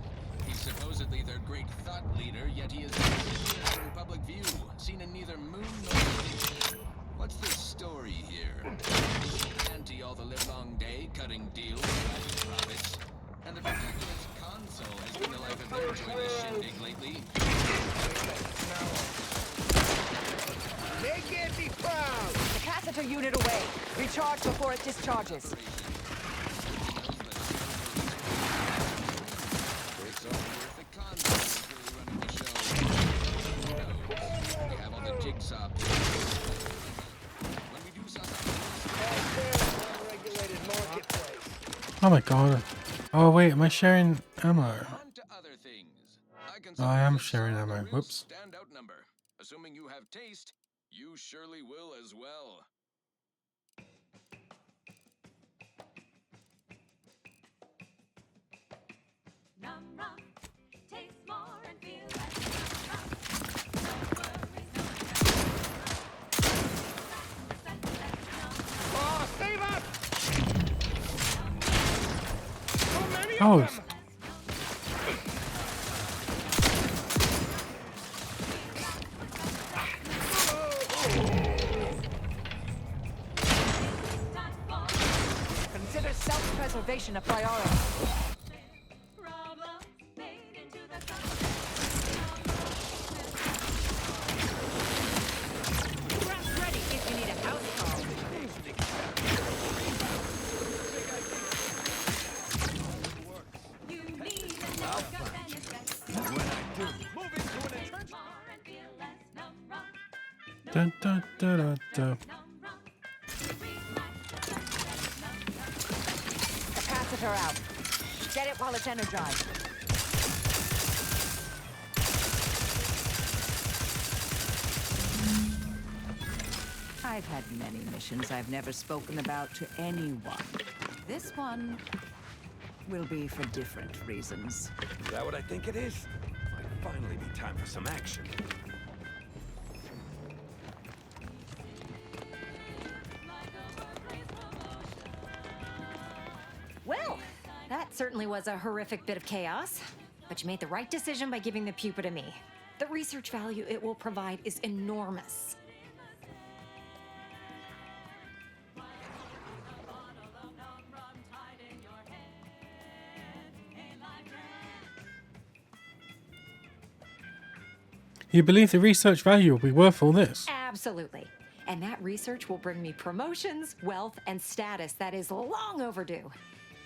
He's supposedly their great thought leader, yet he is from public view, seen in neither moon nor station. What's the story here? Anti all the livelong day, cutting deals, driving profits. And the fact that its console has been the life of their joyless shindig lately. They can't be proud! Capacitor unit away. Recharge before it discharges. It's all worth the console is really running the show. No, we have all the jigsaw pieces. When we do something Unregulated marketplace. Oh my god. Oh wait, am I sharing ammo? on to other things. Oh, I am sharing ammo. Whoops. Standout number. Assuming you have taste, you surely will as well. Oh, save us! So many Oh. of them! Consider self-preservation a priority. Rats ready if you need a house call. Dun, dun, dun, dun, dun. Capacitor out. Get it while it's energized. I've had many missions I've never spoken about to anyone. This one will be for different reasons. Is that what I think it is? Might finally be time for some action. Well, that certainly was a horrific bit of chaos. But you made the right decision by giving the pupa to me. The research value it will provide is enormous. You believe the research value will be worth all this? Absolutely. And that research will bring me promotions, wealth, and status that is long overdue.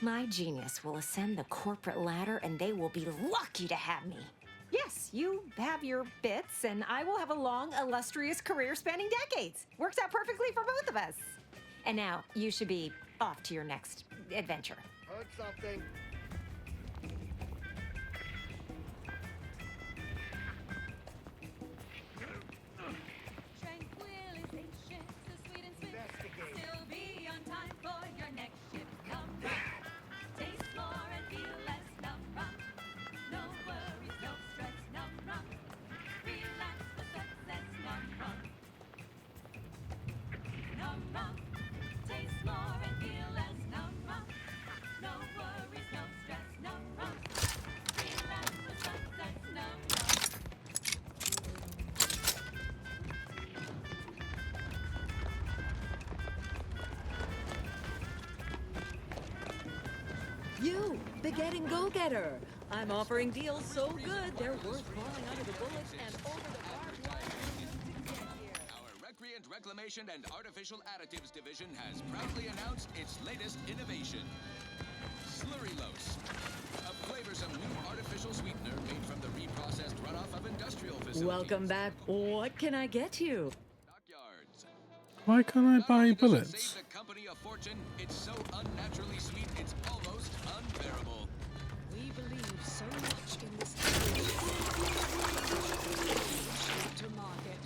My genius will ascend the corporate ladder and they will be lucky to have me. Yes, you have your bits, and I will have a long, illustrious career spanning decades. Works out perfectly for both of us. And now, you should be off to your next adventure. Heard something. Still be on time for your next ship. Num rum. Taste more and feel less. Num rum. No worries, no stress. Num rum. Relax for success. Num rum. Num rum. Taste more and feel less. Num rum. No worries, no stress. Num rum. Relax for success. Num rum. You, the getting go-getter. I'm offering deals so good they're worth crawling under the bullets and over the barbed wire to get here. Our Recreant Reclamation and Artificial Additives Division has proudly announced its latest innovation, Slurrylose, a flavorsome new artificial sweetener made from the reprocessed runoff of industrial facilities. Welcome back. What can I get you? Why can't I buy bullets? Save the company a fortune. It's so unnaturally sweet, it's almost unbearable. We believe so much in this to market.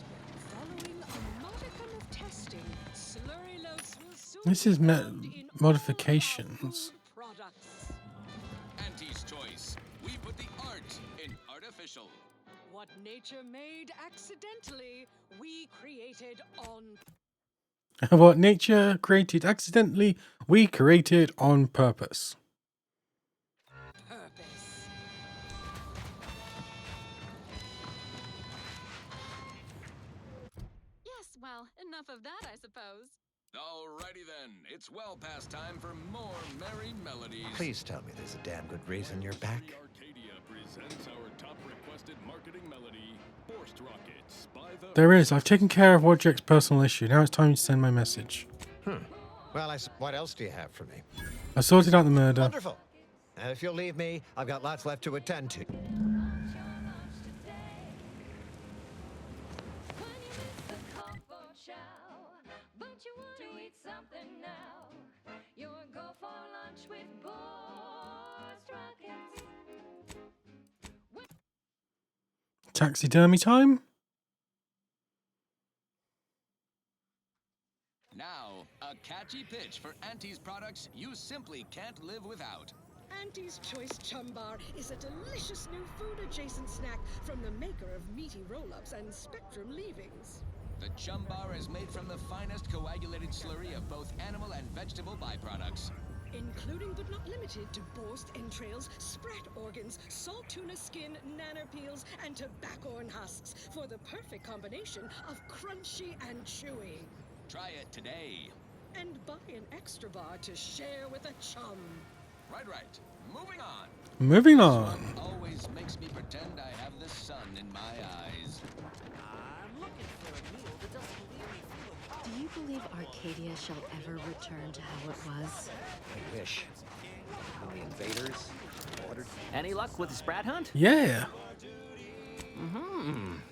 Following a modicum of testing, Slurrylose will soon This is be found in modifications. products. Auntie's Choice. We put the art in artificial. What nature made accidentally, we created on What nature created accidentally, we created on purpose. purpose. Yes, well, enough of that, I suppose. Alrighty then, it's well past time for more merry melodies. Please tell me there's a damn good reason you're back. Acadia presents our top requested marketing melody, Forced Rockets by the... There is. I've taken care of Wojciech's personal issue. Now it's time to send my message. Well, what else do you have for me? I sorted out the murder. Wonderful. And if you'll leave me, I've got lots left to attend to. But you want to eat something now. You'll go for lunch with Forced Rockets. Taxidermy time? Now, a catchy pitch for Auntie's products you simply can't live without. Auntie's Choice Chum Bar is a delicious new food-adjacent snack from the maker of meaty roll-ups and Spectrum leavings. The Chum Bar is made from the finest coagulated slurry of both animal and vegetable byproducts. Including but not limited to borscht entrails, sprat organs, salt tuna skin, nanner peels, and tobaccorn husks for the perfect combination of crunchy and chewy. Try it today. And buy an extra bar to share with a chum. Right. Moving on. Moving on. This one always makes me pretend I have the sun in my eyes. I'm looking for a meal that doesn't really feel... Do you believe Arcadia shall ever return to how it was? I wish. The invaders ordered... Any luck with the sprat hunt? Yeah.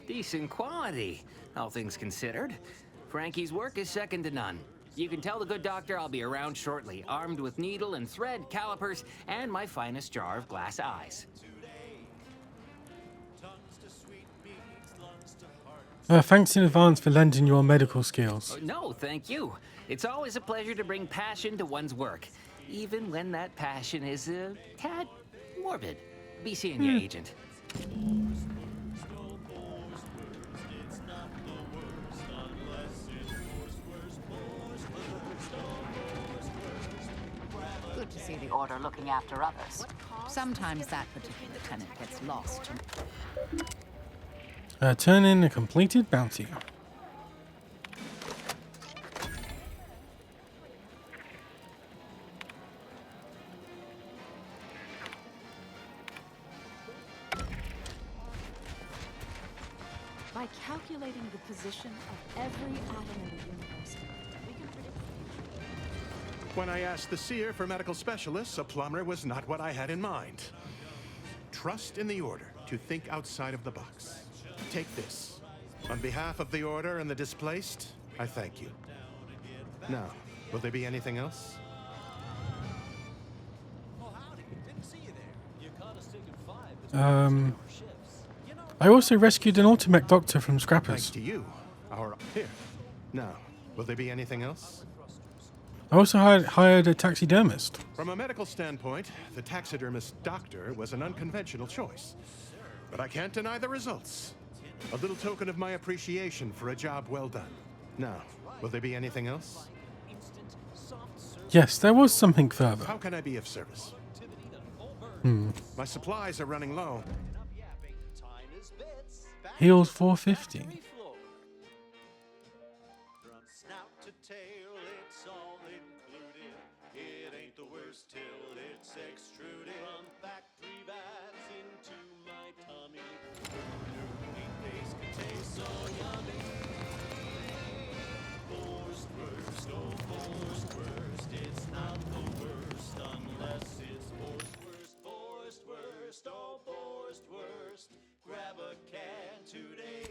Decent quality, all things considered. Frankie's work is second to none. You can tell the good doctor I'll be around shortly, armed with needle and thread, calipers, and my finest jar of glass eyes. Thanks in advance for lending your medical skills. No, thank you. It's always a pleasure to bring passion to one's work, even when that passion is a tad morbid. Be seeing you, Agent. Good to see the Order looking after others. Sometimes that particular tenant gets lost. Turn in a completed bounty. By calculating the position of every atom in the universe, we can predict the future. When I asked the seer for medical specialists, a plumber was not what I had in mind. Trust in the Order to think outside of the box. Take this. On behalf of the Order and the displaced, I thank you. Now, will there be anything else? I also rescued an automech doctor from Thanks scrappers. to you. Here. Now, will there be anything else? I also hired a taxidermist. From a medical standpoint, the taxidermist doctor was an unconventional choice. But I can't deny the results. A little token of my appreciation for a job well done. Now, will there be anything else? Yes, there was something further. How can I be of service? My supplies are running low. Healed 450. From snout to tail, it's all included. It ain't the worst till it's extruded. From factory vats into my tummy. New meat base can taste so yummy. Forced worst, oh forced worst. It's not the worst unless it's forced worst. Forced worst, oh forced worst. Grab a can today.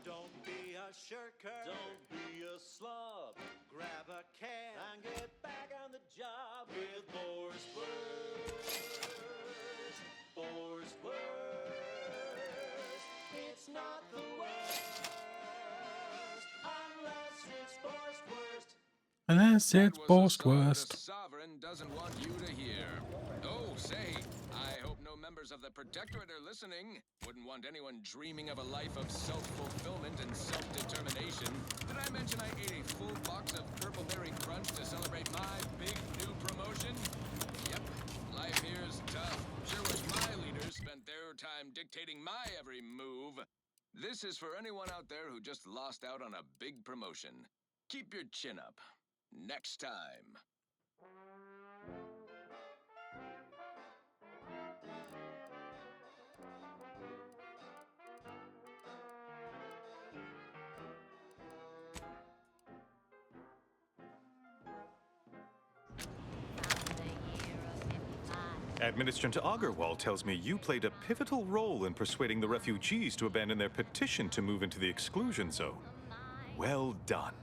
Don't be a shirker. Don't be a slob. Grab a can and get back on the job with forced worst. Forced worst. It's not the worst unless it's forced worst. Unless it's forced worst. The Sovereign doesn't want you to hear. Oh, say, I hope no members of the Protectorate are listening. Wouldn't want anyone dreaming of a life of self-fulfillment and self-determination. Did I mention I ate a full box of Purple Berry Crunch to celebrate my big new promotion? Yep, life here's tough. Sure wish my leaders spent their time dictating my every move. This is for anyone out there who just lost out on a big promotion. Keep your chin up. Next time. Administrator Agarwal tells me you played a pivotal role in persuading the refugees to abandon their petition to move into the exclusion zone. Well done.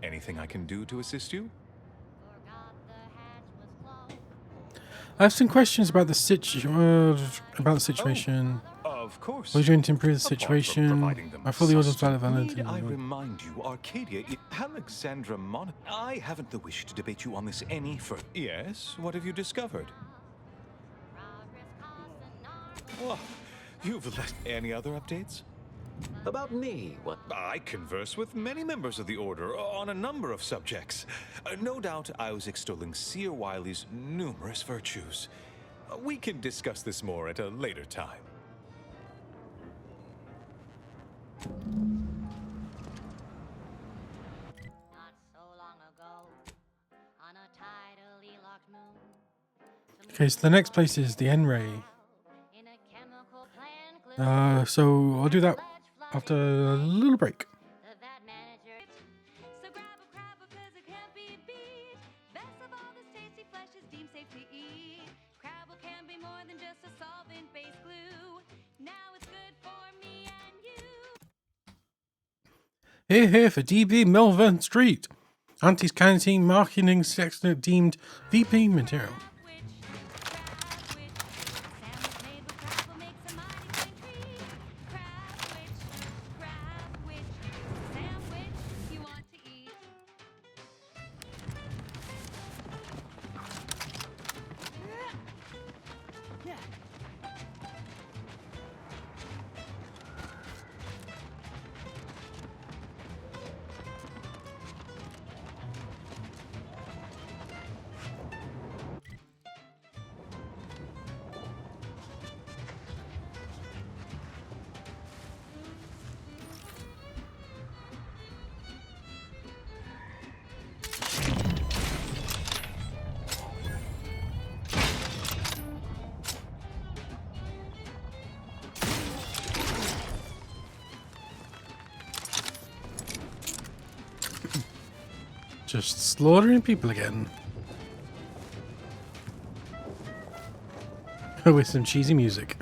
Anything I can do to assist you? I have some questions about the situation. Of course. What are you doing to improve the situation? I fully ordered valid. Need I remind you, Arcadia, Alexandra I haven't the wish to debate you on this any further. Yes? What have you discovered? Oh, you've left any other updates? About me, what? I converse with many members of the Order on a number of subjects. No doubt I was extolling Seer Wiley's numerous virtues. We can discuss this more at a later time. Okay, so the next place is the N-Ray. So I'll do that after a little break. Here for DB Melvin Street. Auntie's Canteen Marketing Section deemed VP material. Just slaughtering people again. With some cheesy music.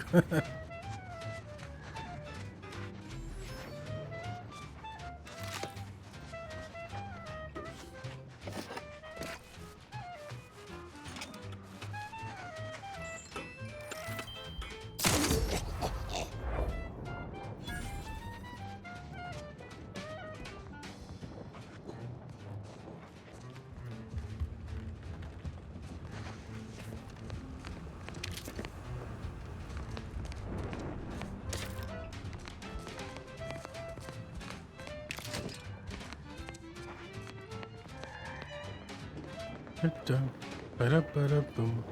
Ba-da-ba-da-boom.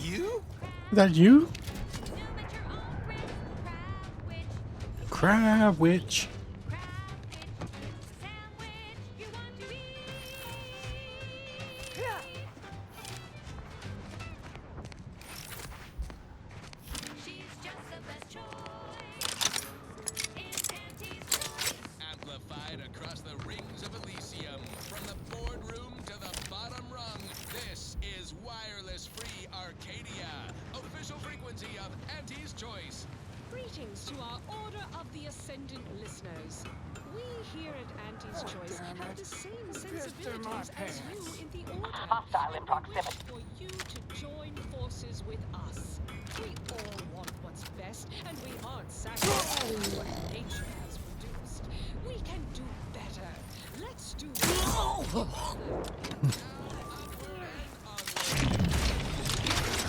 You? Is that you? Crab witch. Amplified across the rings of Elysium, from the boardroom to the bottom rung. This is wireless free Arcadia, official frequency of Auntie's Choice. Greetings to our Order of the Ascendant listeners. We here at Auntie's Choice have the same sensibilities as you in the Order. Hostile in proximity. For you to join forces with us. We all want what's best, and we aren't satisfied with what nature has produced. We can do better. Let's do better.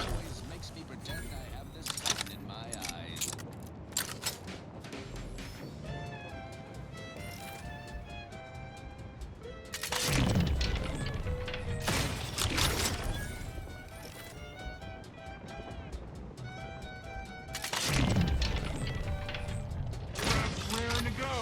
Always makes me pretend I have the sun in my eyes. Raring to go.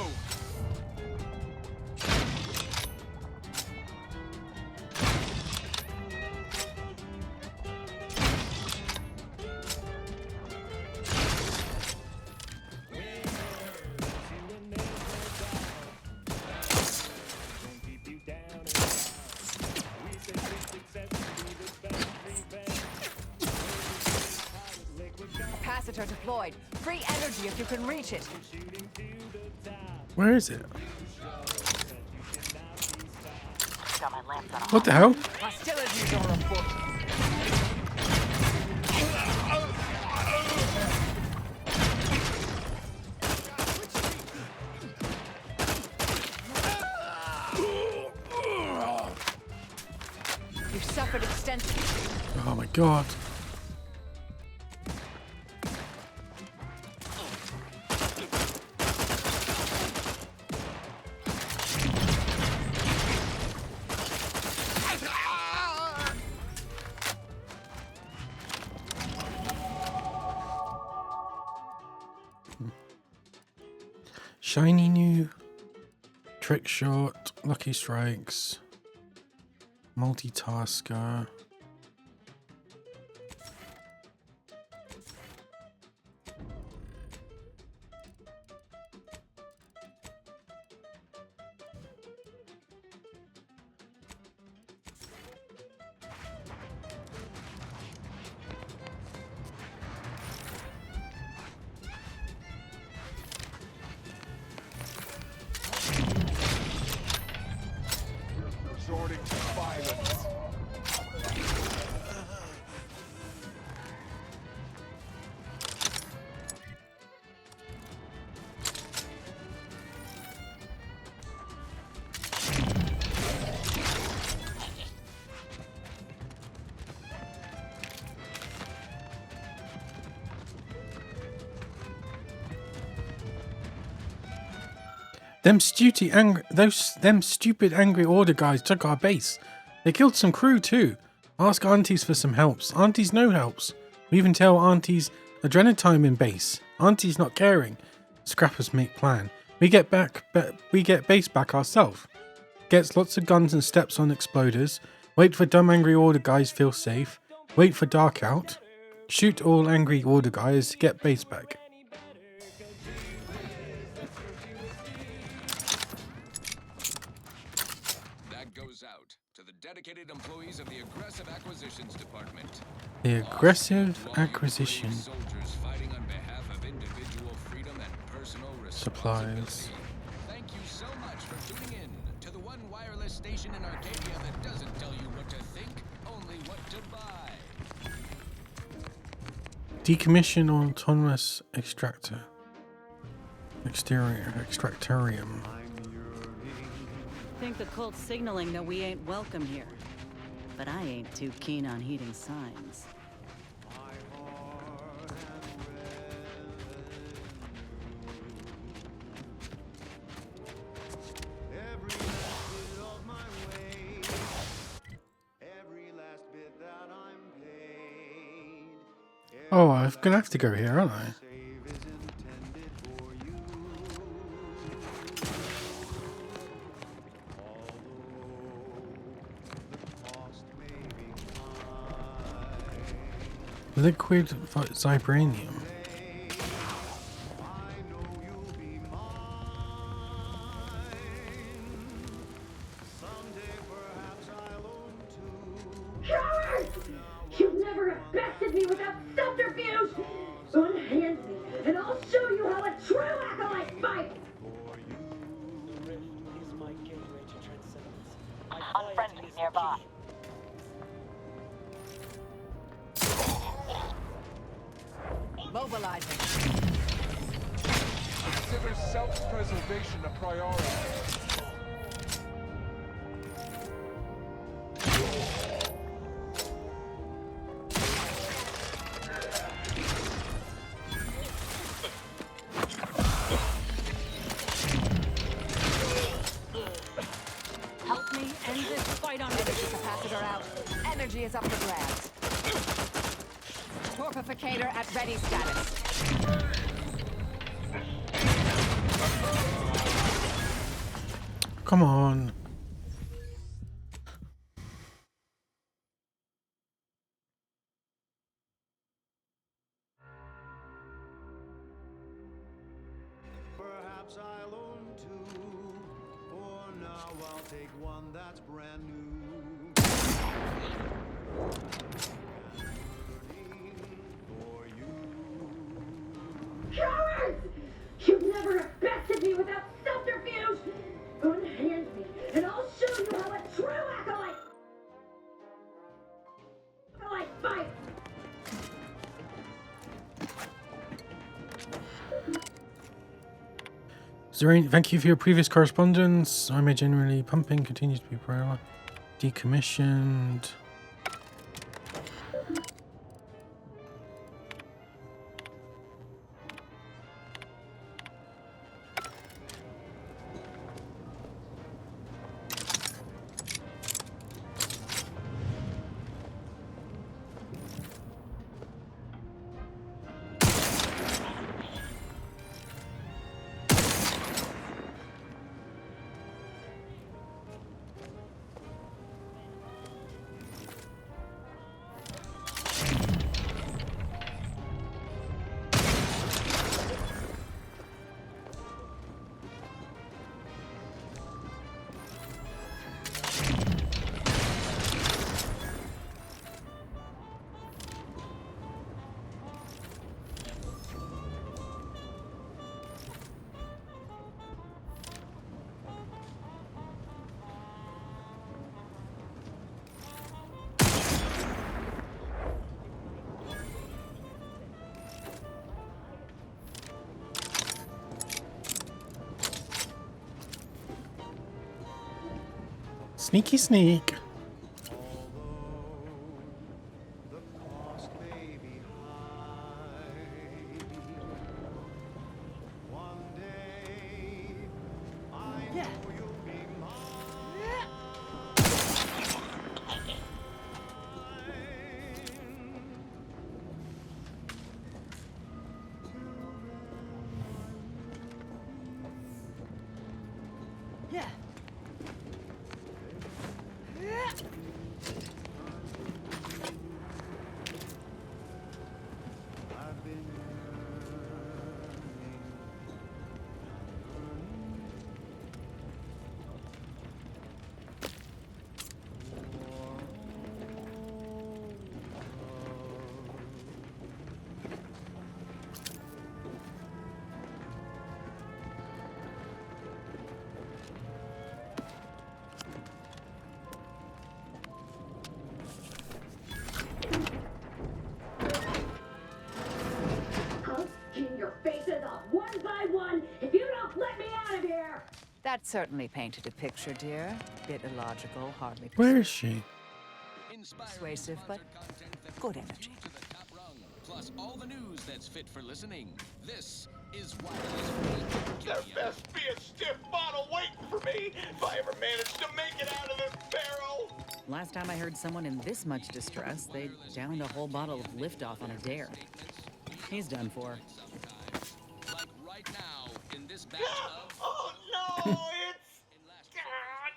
Capacitor deployed. Free energy if you can reach it. Where is it? Got my lamps on. What the hell? Hostilities are afoot. You've suffered extensively. Oh my god. Shiny new trick shot, lucky strikes, multitasker. Resorting to violence. Them stupid angry order guys took our base. They killed some crew too. Ask aunties for some helps. Aunties know helps. We even tell aunties adrenatime in base. Aunties not caring. Scrappers make plan. We get base back ourselves. Gets lots of guns and steps on exploders. Wait for dumb angry order guys feel safe. Wait for dark out. Shoot all angry order guys. Get base back. That goes out to the dedicated employees of the Aggressive Acquisitions Department. The Aggressive Acquisition. Soldiers fighting on behalf of individual freedom and personal Supplies. Thank you so much for tuning in to the one wireless station in Arcadia that doesn't tell you what to think, only what to buy. Decommission autonomous extractor. Extractorium. Think the cult's signaling that we ain't welcome here. But I ain't too keen on heeding signs. Oh, I'm gonna have to go here, aren't I? Liquid vibranium. Cowards! You never have bested me without subterfuge! Unhand me, and I'll show you how a true acolyte fights! Unfriendly nearby. Mobilizing. Consider self-preservation a priority. Help me end this fight on energy capacitor out. Energy is up for grabs. Torpificator at ready status. Come on. Perhaps I'll own two. For now, I'll take one that's brand new. For you. Cowards! You never have bested me without subterfuge! Unhand me, and I'll show you how a true acolyte fights! Thank you for your previous correspondence. I'm generally pumping continues to be prior. Decommissioned. Sneaky sneak. Yeah. I'll skin your faces off one by one if you don't let me out of here! That certainly painted a picture, dear. Bit illogical, hardly Where is she? persuasive, but good energy. Plus all the news that's fit for listening. This is Wiley's There best be a stiff bottle waiting for me if I ever manage to make it out of this barrel. Last time I heard someone in this much distress, they downed a whole bottle of liftoff on a dare. He's done for. like right now in this batch of. Oh no, it's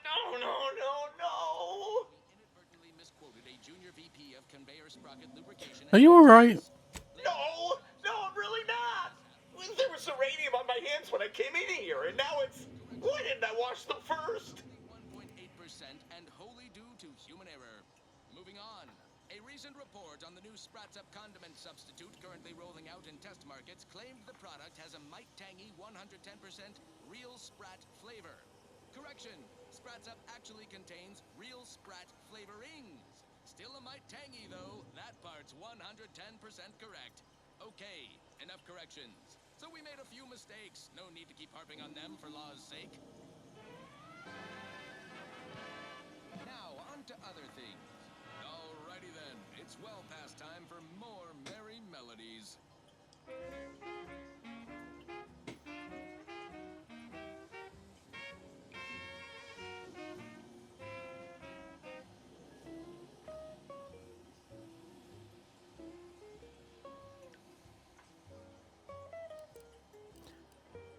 no, no, no, no. Inadvertently misquoted a junior VP of conveyor sprocket lubrication. Are you alright? No, I'm really not. There was uranium on my hands when I came in here, and now it's. Why didn't I wash them first? 1.8% and wholly due to human error. Moving on. A recent report on the new Sprats Up condiment substitute currently rolling out in test markets claimed the product has a might tangy 110% real Sprat flavor. Correction, Sprats Up actually contains real Sprat flavorings. Still a might tangy though, that part's 110% correct. Okay, enough corrections. So we made a few mistakes, no need to keep harping on them for law's sake. Now, on to other things. Alrighty then, it's well past time for more merry melodies.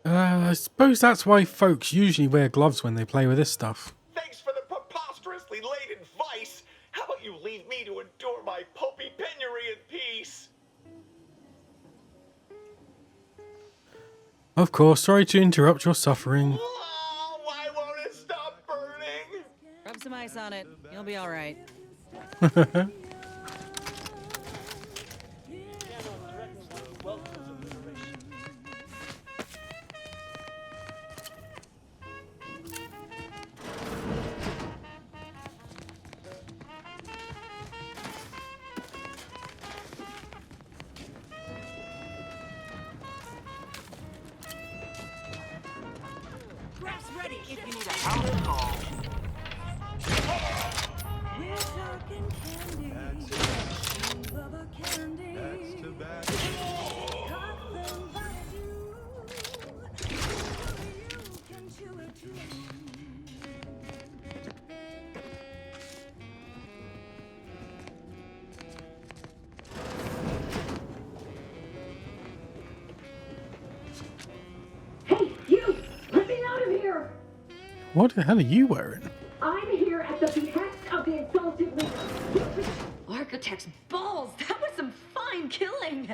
I suppose that's why folks usually wear gloves when they play with this stuff. Thanks for the preposterously late advice. How about you leave me to endure my pulpy penury in peace? Of course, sorry to interrupt your suffering. Oh, why won't it stop burning? Rub some ice on it. You'll be all right. Graph's ready if you need a help call. We're talking candy. Bubba candy. That's tobacco. Got them by you. You can chew it too. Hey, you! Let me out of here! What the hell are you wearing? I'm here at the behest of the insulted leader. Architect's balls! That was some fine killing!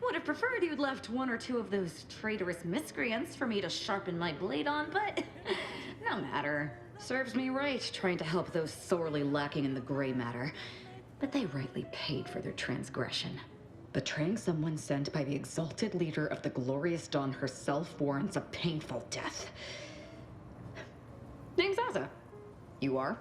Would have preferred you'd left one or two of those traitorous miscreants for me to sharpen my blade on, but no matter. Serves me right trying to help those sorely lacking in the gray matter. But they rightly paid for their transgression. Betraying someone sent by the exalted leader of the glorious dawn herself warrants a painful death. Name's Zaza. You are?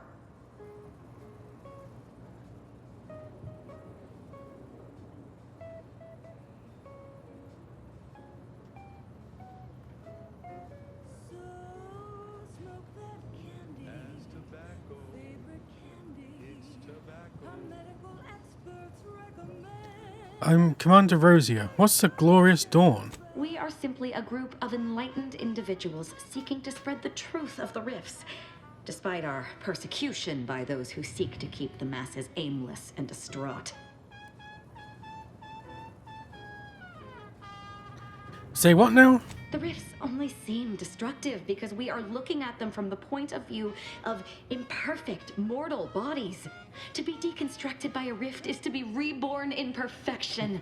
I'm Commander Rosia. What's the glorious dawn? We are simply a group of enlightened individuals seeking to spread the truth of the rifts, despite our persecution by those who seek to keep the masses aimless and distraught. Say what now? The rifts only seem destructive because we are looking at them from the point of view of imperfect, mortal bodies. To be deconstructed by a rift is to be reborn in perfection.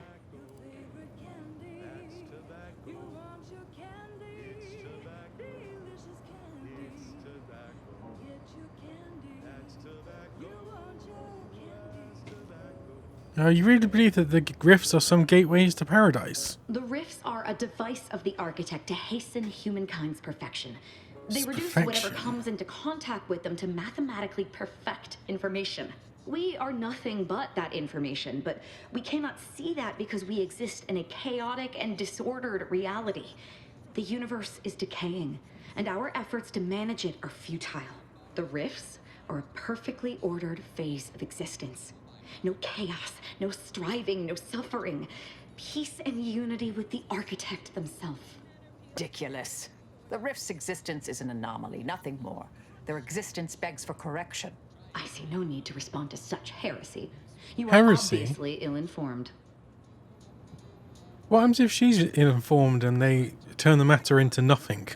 You really believe that the rifts are some gateways to paradise? The rifts are a device of the architect to hasten humankind's perfection. They reduce Perfection. whatever comes into contact with them to mathematically perfect information. We are nothing but that information, but we cannot see that because we exist in a chaotic and disordered reality. The universe is decaying, and our efforts to manage it are futile. The rifts are a perfectly ordered phase of existence. No chaos, no striving, no suffering. Peace and unity with the architect themselves. Ridiculous. The rift's existence is an anomaly, nothing more. Their existence begs for correction. I see no need to respond to such heresy. You are Heresy? obviously ill-informed. What happens if she's ill-informed and they turn the matter into nothing?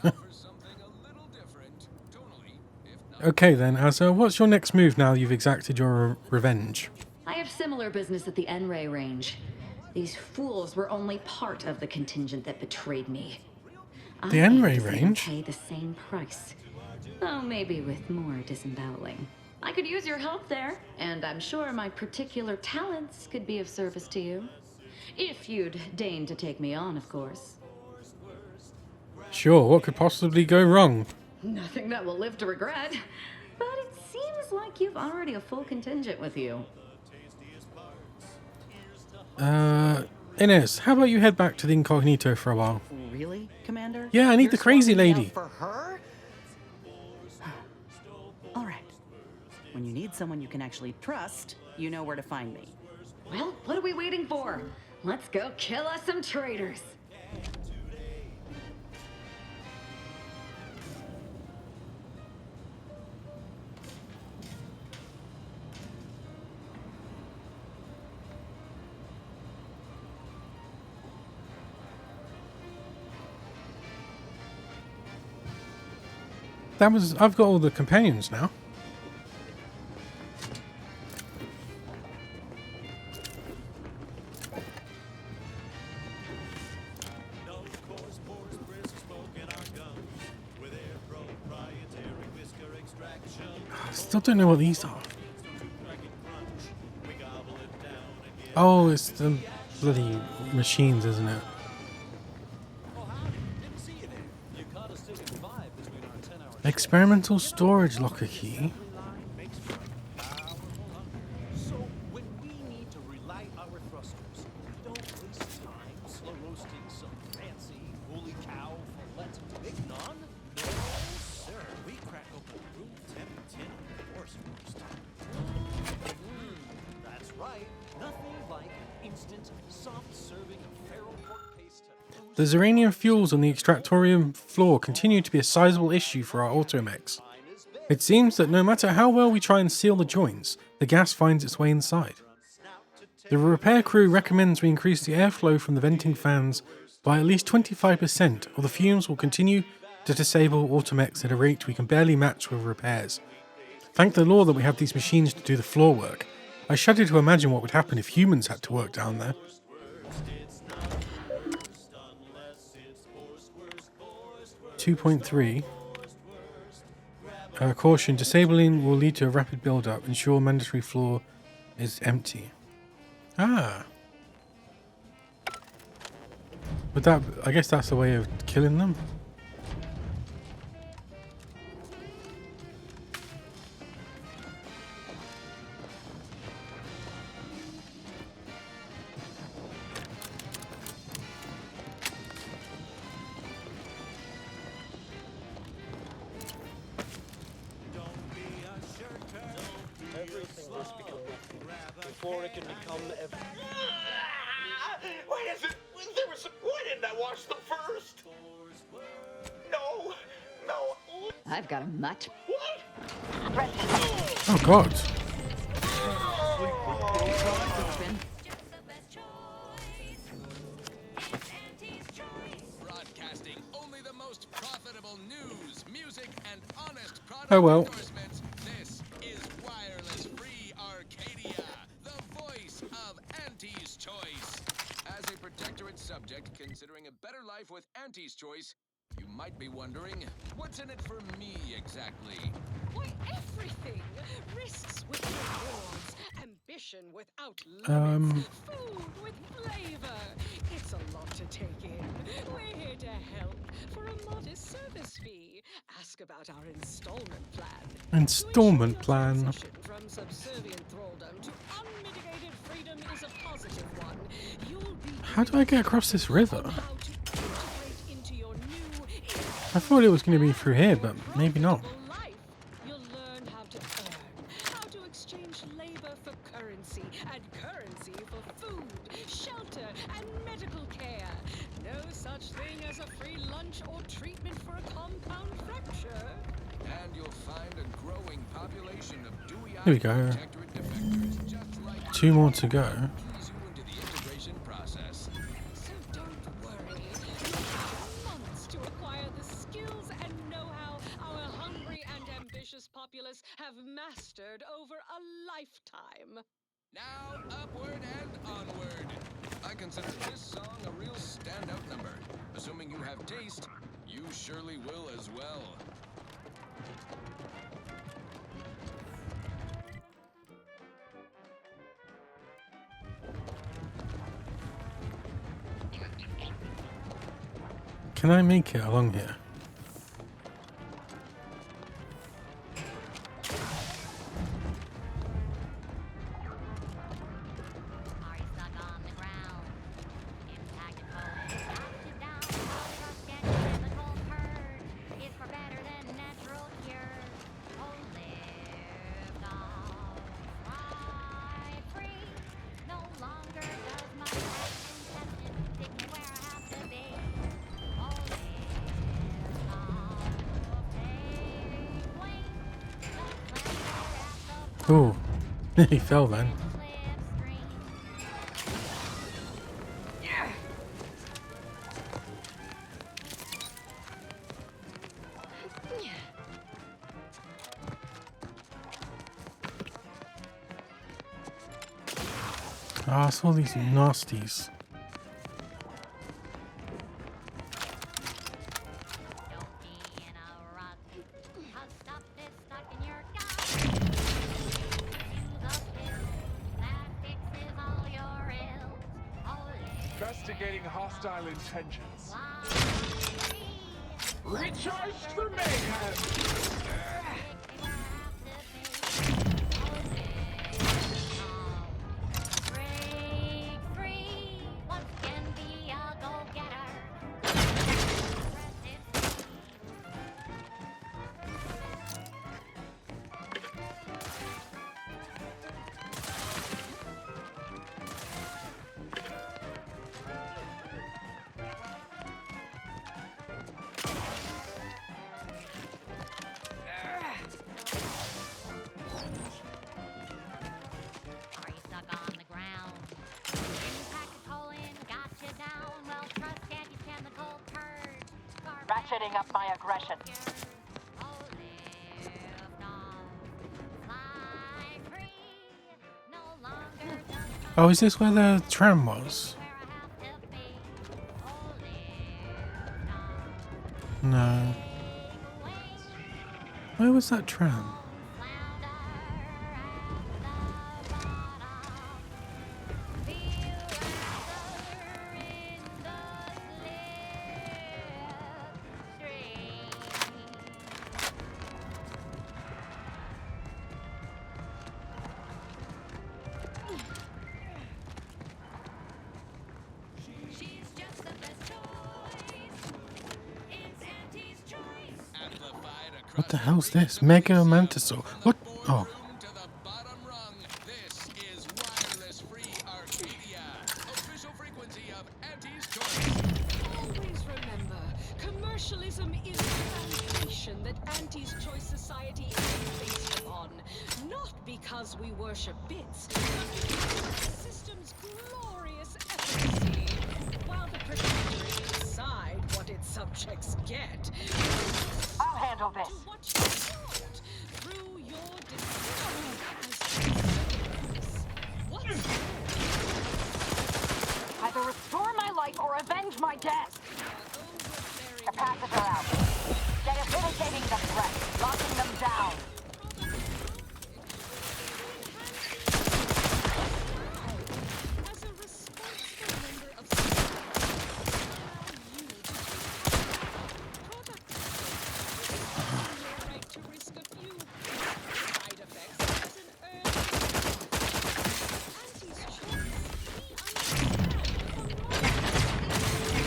Okay then, Azza, what's your next move now you've exacted your revenge? I have similar business at the N-Ray range. These fools were only part of the contingent that betrayed me. The N-Ray range? Pay the same price, though maybe with more disemboweling. I could use your help there, and I'm sure my particular talents could be of service to you. If you'd deign to take me on, of course. Sure, what could possibly go wrong? Nothing that will live to regret. But it seems like you've already a full contingent with you. Inez, how about you head back to the incognito for a while? Really, Commander? Yeah, I need the crazy swapping me lady. out for her? All right. When you need someone you can actually trust, you know where to find me. Well, what are we waiting for? Let's go kill us some traitors. I've got all the companions now. I still don't know what these are. Oh, it's the bloody machines, isn't it? Experimental storage locker key. So when we need to relight our thrusters, we don't waste time slow roasting some fancy holy cow fillet mignon. No, sir. We crack open room temp tin of the force first. That's right. Nothing like an instant, soft serving of feral pork paste. The Xeranian fuels on the extractorium floor continue to be a sizable issue for our automechs. It seems that no matter how well we try and seal the joints, the gas finds its way inside. The repair crew recommends we increase the airflow from the venting fans by at least 25%, or the fumes will continue to disable automechs at a rate we can barely match with repairs. Thank the Lord that we have these machines to do the floor work. I shudder to imagine what would happen if humans had to work down there. 2.3. Caution, disabling will lead to a rapid build-up. Ensure mandatory floor is empty. Ah. But that, I guess that's a way of killing them. Everything must become nothing before it can become Why is it? Why didn't I watch them first? No. I've got a mutt. Oh God. Oh well. This is Wireless Free Arcadia, the voice of Auntie's Choice. As a protectorate subject considering a better life with Auntie's Choice, you might be wondering, what's in it for me exactly? Why, everything! Risks with rewards, ambition without limits, food with flavor. It's a lot to take in. We're here to help for a modest service fee. Ask about our installment plan. Installment plan. Transition from subservient thraldom to unmitigated freedom is a positive one. You'll be How do I get across this river? I thought it was going to be through here, but maybe not. You'll learn how to earn, how to exchange labor for currency, and currency for food, shelter, and medical care. No such thing as a free lunch or treatment for a compound fracture. And you'll find a growing population of dewy-eyed Here we go. protectorate defectors just like 2 more to go. ease you into the integration process. So don't worry. You'll have months to acquire the skills and know-how our hungry and ambitious populace have mastered over a lifetime. Now, upward and onward. I consider this song a real standout number. Assuming you have taste, you surely will as well. Can I make it along here? Oh, he fell then. Ah, I saw these nasties. Investigating hostile intentions. Recharged for mayhem! Ratcheting up my aggression. Oh, is this where the tram was? No. Where was that tram? What the hell's this? Mega Mantisaur. What? Oh. This is Wireless Free Arcadia, official frequency of Auntie's Choice. Always remember, commercialism is the foundation that Auntie's Choice Society is based upon. Not because we worship bits, but because of the system's glorious efficacy. While the protectorate decide what its subjects get. I'll handle handle this. Through your Either restore my life or avenge my death. Capacitor out. Debilitating the threat. Locking them down. as a responsible member of society, allow you to your right to risk a few side effects as an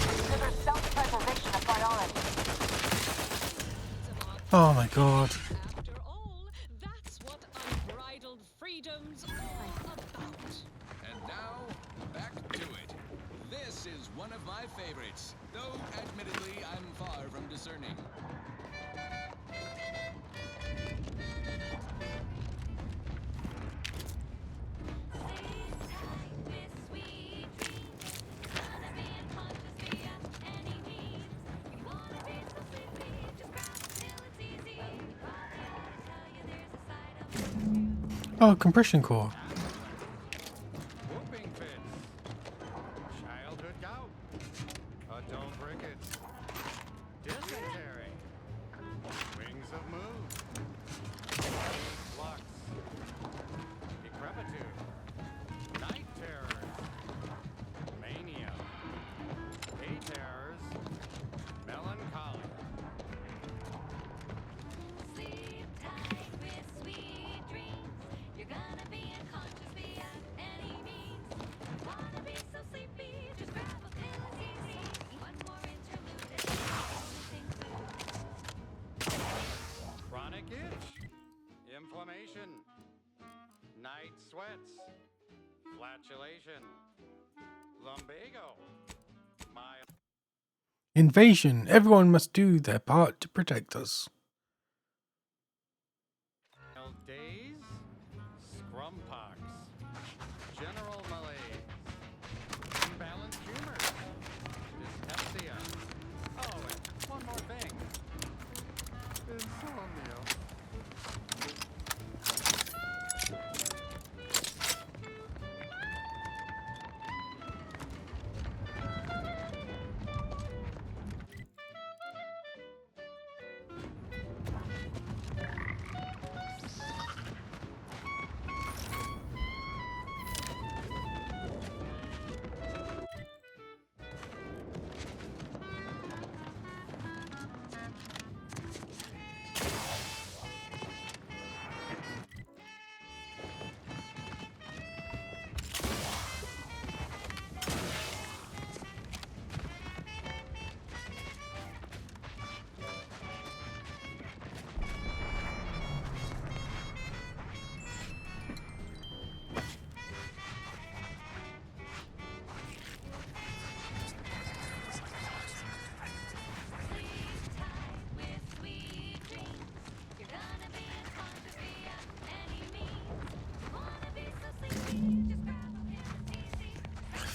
Consider self-preservation a priority. Oh my god. After all, that's what unbridled freedom's all about. And now, back to it. This is one of my favorites, though admittedly I'm far from discerning. Oh, compression core. Whooping fits. Childhood gout. Adult rickets. Dysentery. Wings of moon. Flux. Decrepitude. Night terrors. Mania. Day terrors. Melancholy. Chronic itch, inflammation, night sweats, flatulation, lumbago, mild Invasion. Everyone must do their part to protect us. days, scrumpox, general malaise, imbalanced humor, dyspepsia. Oh, and one more thing. Insomnia.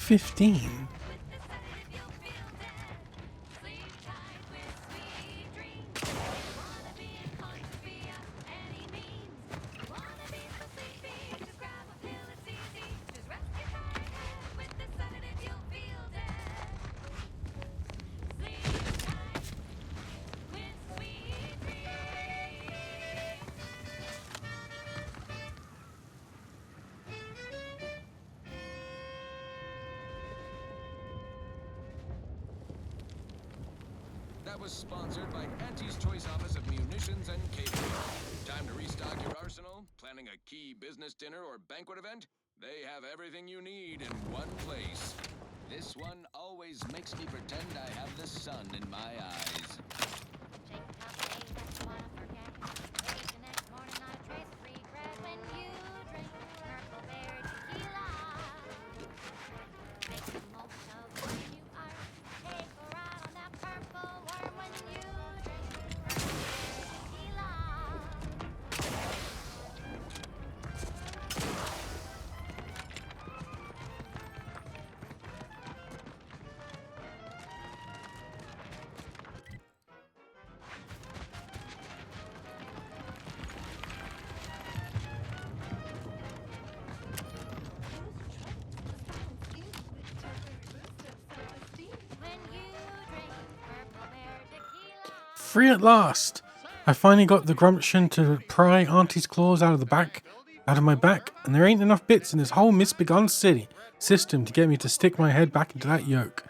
$15. That was sponsored by Auntie's Choice Office of Munitions and Catering. Time to restock your arsenal? Planning a key business dinner or banquet event? They have everything you need in one place. This one always makes me pretend I have the sun in my eyes. free at last! I finally got the gumption to pry Auntie's claws out of my back, and there ain't enough bits in this whole misbegotten system to get me to stick my head back into that yoke.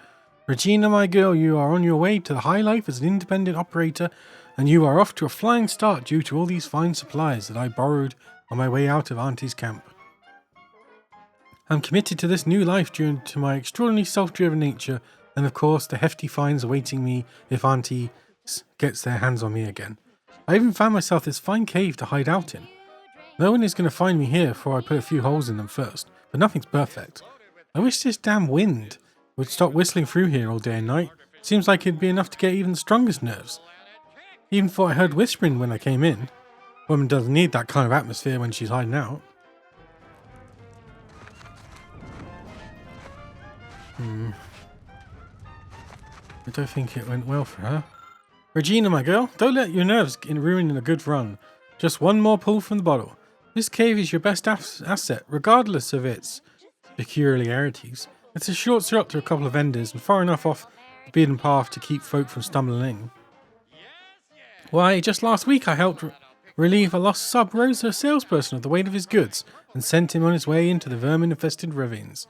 Regina, my girl, you are on your way to the high life as an independent operator, and you are off to a flying start due to all these fine supplies that I borrowed on my way out of Auntie's camp. I'm committed to this new life due to my extraordinarily self-driven nature, and of course the hefty fines awaiting me if Auntie gets their hands on me again. I even found myself this fine cave to hide out in. No one is going to find me here before I put a few holes in them first, but nothing's perfect. I wish this damn wind would stop whistling through here all day and night. Seems like it'd be enough to get even the strongest nerves. Even thought I heard whispering when I came in. Woman doesn't need that kind of atmosphere when she's hiding out. I don't think it went well for her. Regina, my girl, don't let your nerves ruin a good run. Just one more pull from the bottle. This cave is your best asset, regardless of its peculiarities. It's a short shot to a couple of vendors and far enough off the beaten path to keep folk from stumbling in. Why, just last week I helped relieve a lost sub Rosa salesperson of the weight of his goods and sent him on his way into the vermin-infested ravines.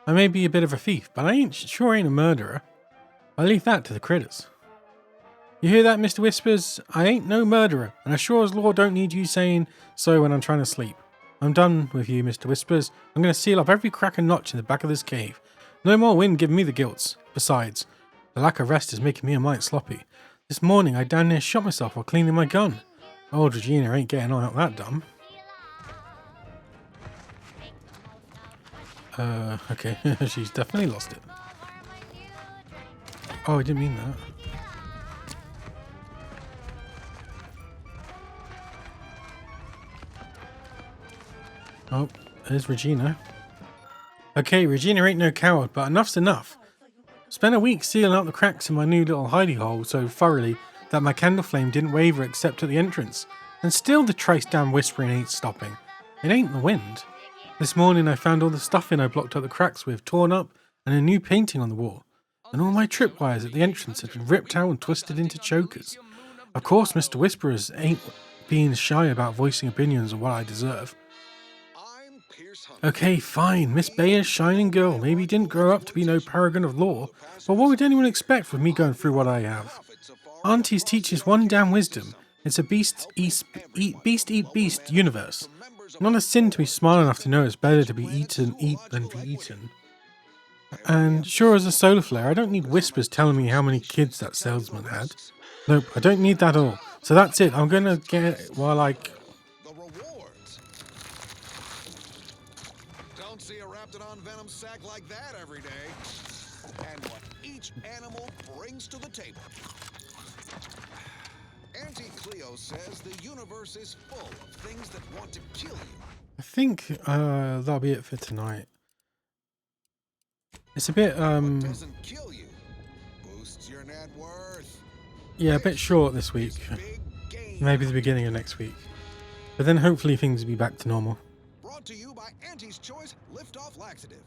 I may be a bit of a thief, but I ain't a murderer. I leave that to the critters. You hear that, Mr. Whispers? I ain't no murderer, and I sure as law don't need you saying so when I'm trying to sleep. I'm done with you, Mr. Whispers. I'm going to seal up every crack and notch in the back of this cave. No more wind giving me the gilts. Besides, the lack of rest is making me a mite sloppy. This morning I down near shot myself while cleaning my gun. Old Regina ain't getting on that dumb. Okay, she's definitely lost it. Oh, I didn't mean that. Oh, there's Regina. Okay, Regina ain't no coward, but enough's enough. Spent a week sealing up the cracks in my new little hidey hole so thoroughly that my candle flame didn't waver except at the entrance. And still the trace damn whispering ain't stopping. It ain't the wind. This morning I found all the stuffing I blocked up the cracks with torn up and a new painting on the wall. And all my tripwires at the entrance had been ripped out and twisted into chokers. Of course, Mr. Whisperers ain't being shy about voicing opinions on what I deserve. Okay, fine, Miss Bayer's shining girl maybe didn't grow up to be no paragon of law, but what would anyone expect with me going through what I have? Auntie's teaches one damn wisdom. It's a beast eat beast universe. Not a sin to be smart enough to know it's better to be eaten than be eaten. And sure as a solar flare, I don't need whispers telling me how many kids that salesman had. Nope, I don't need that all. So that's it, I'm gonna get it while I... Don't see a Raptidon venom sack like that every day. And what each animal brings to the table. Auntie Cleo says the universe is full of things that want to kill you. I think that'll be it for tonight. It's a bit doesn't kill you. Boosts your net worth. Yeah, a bit short this week. Maybe the beginning of next week. But then hopefully things will be back to normal. Brought to you by Auntie's Choice Lift-Off Laxative.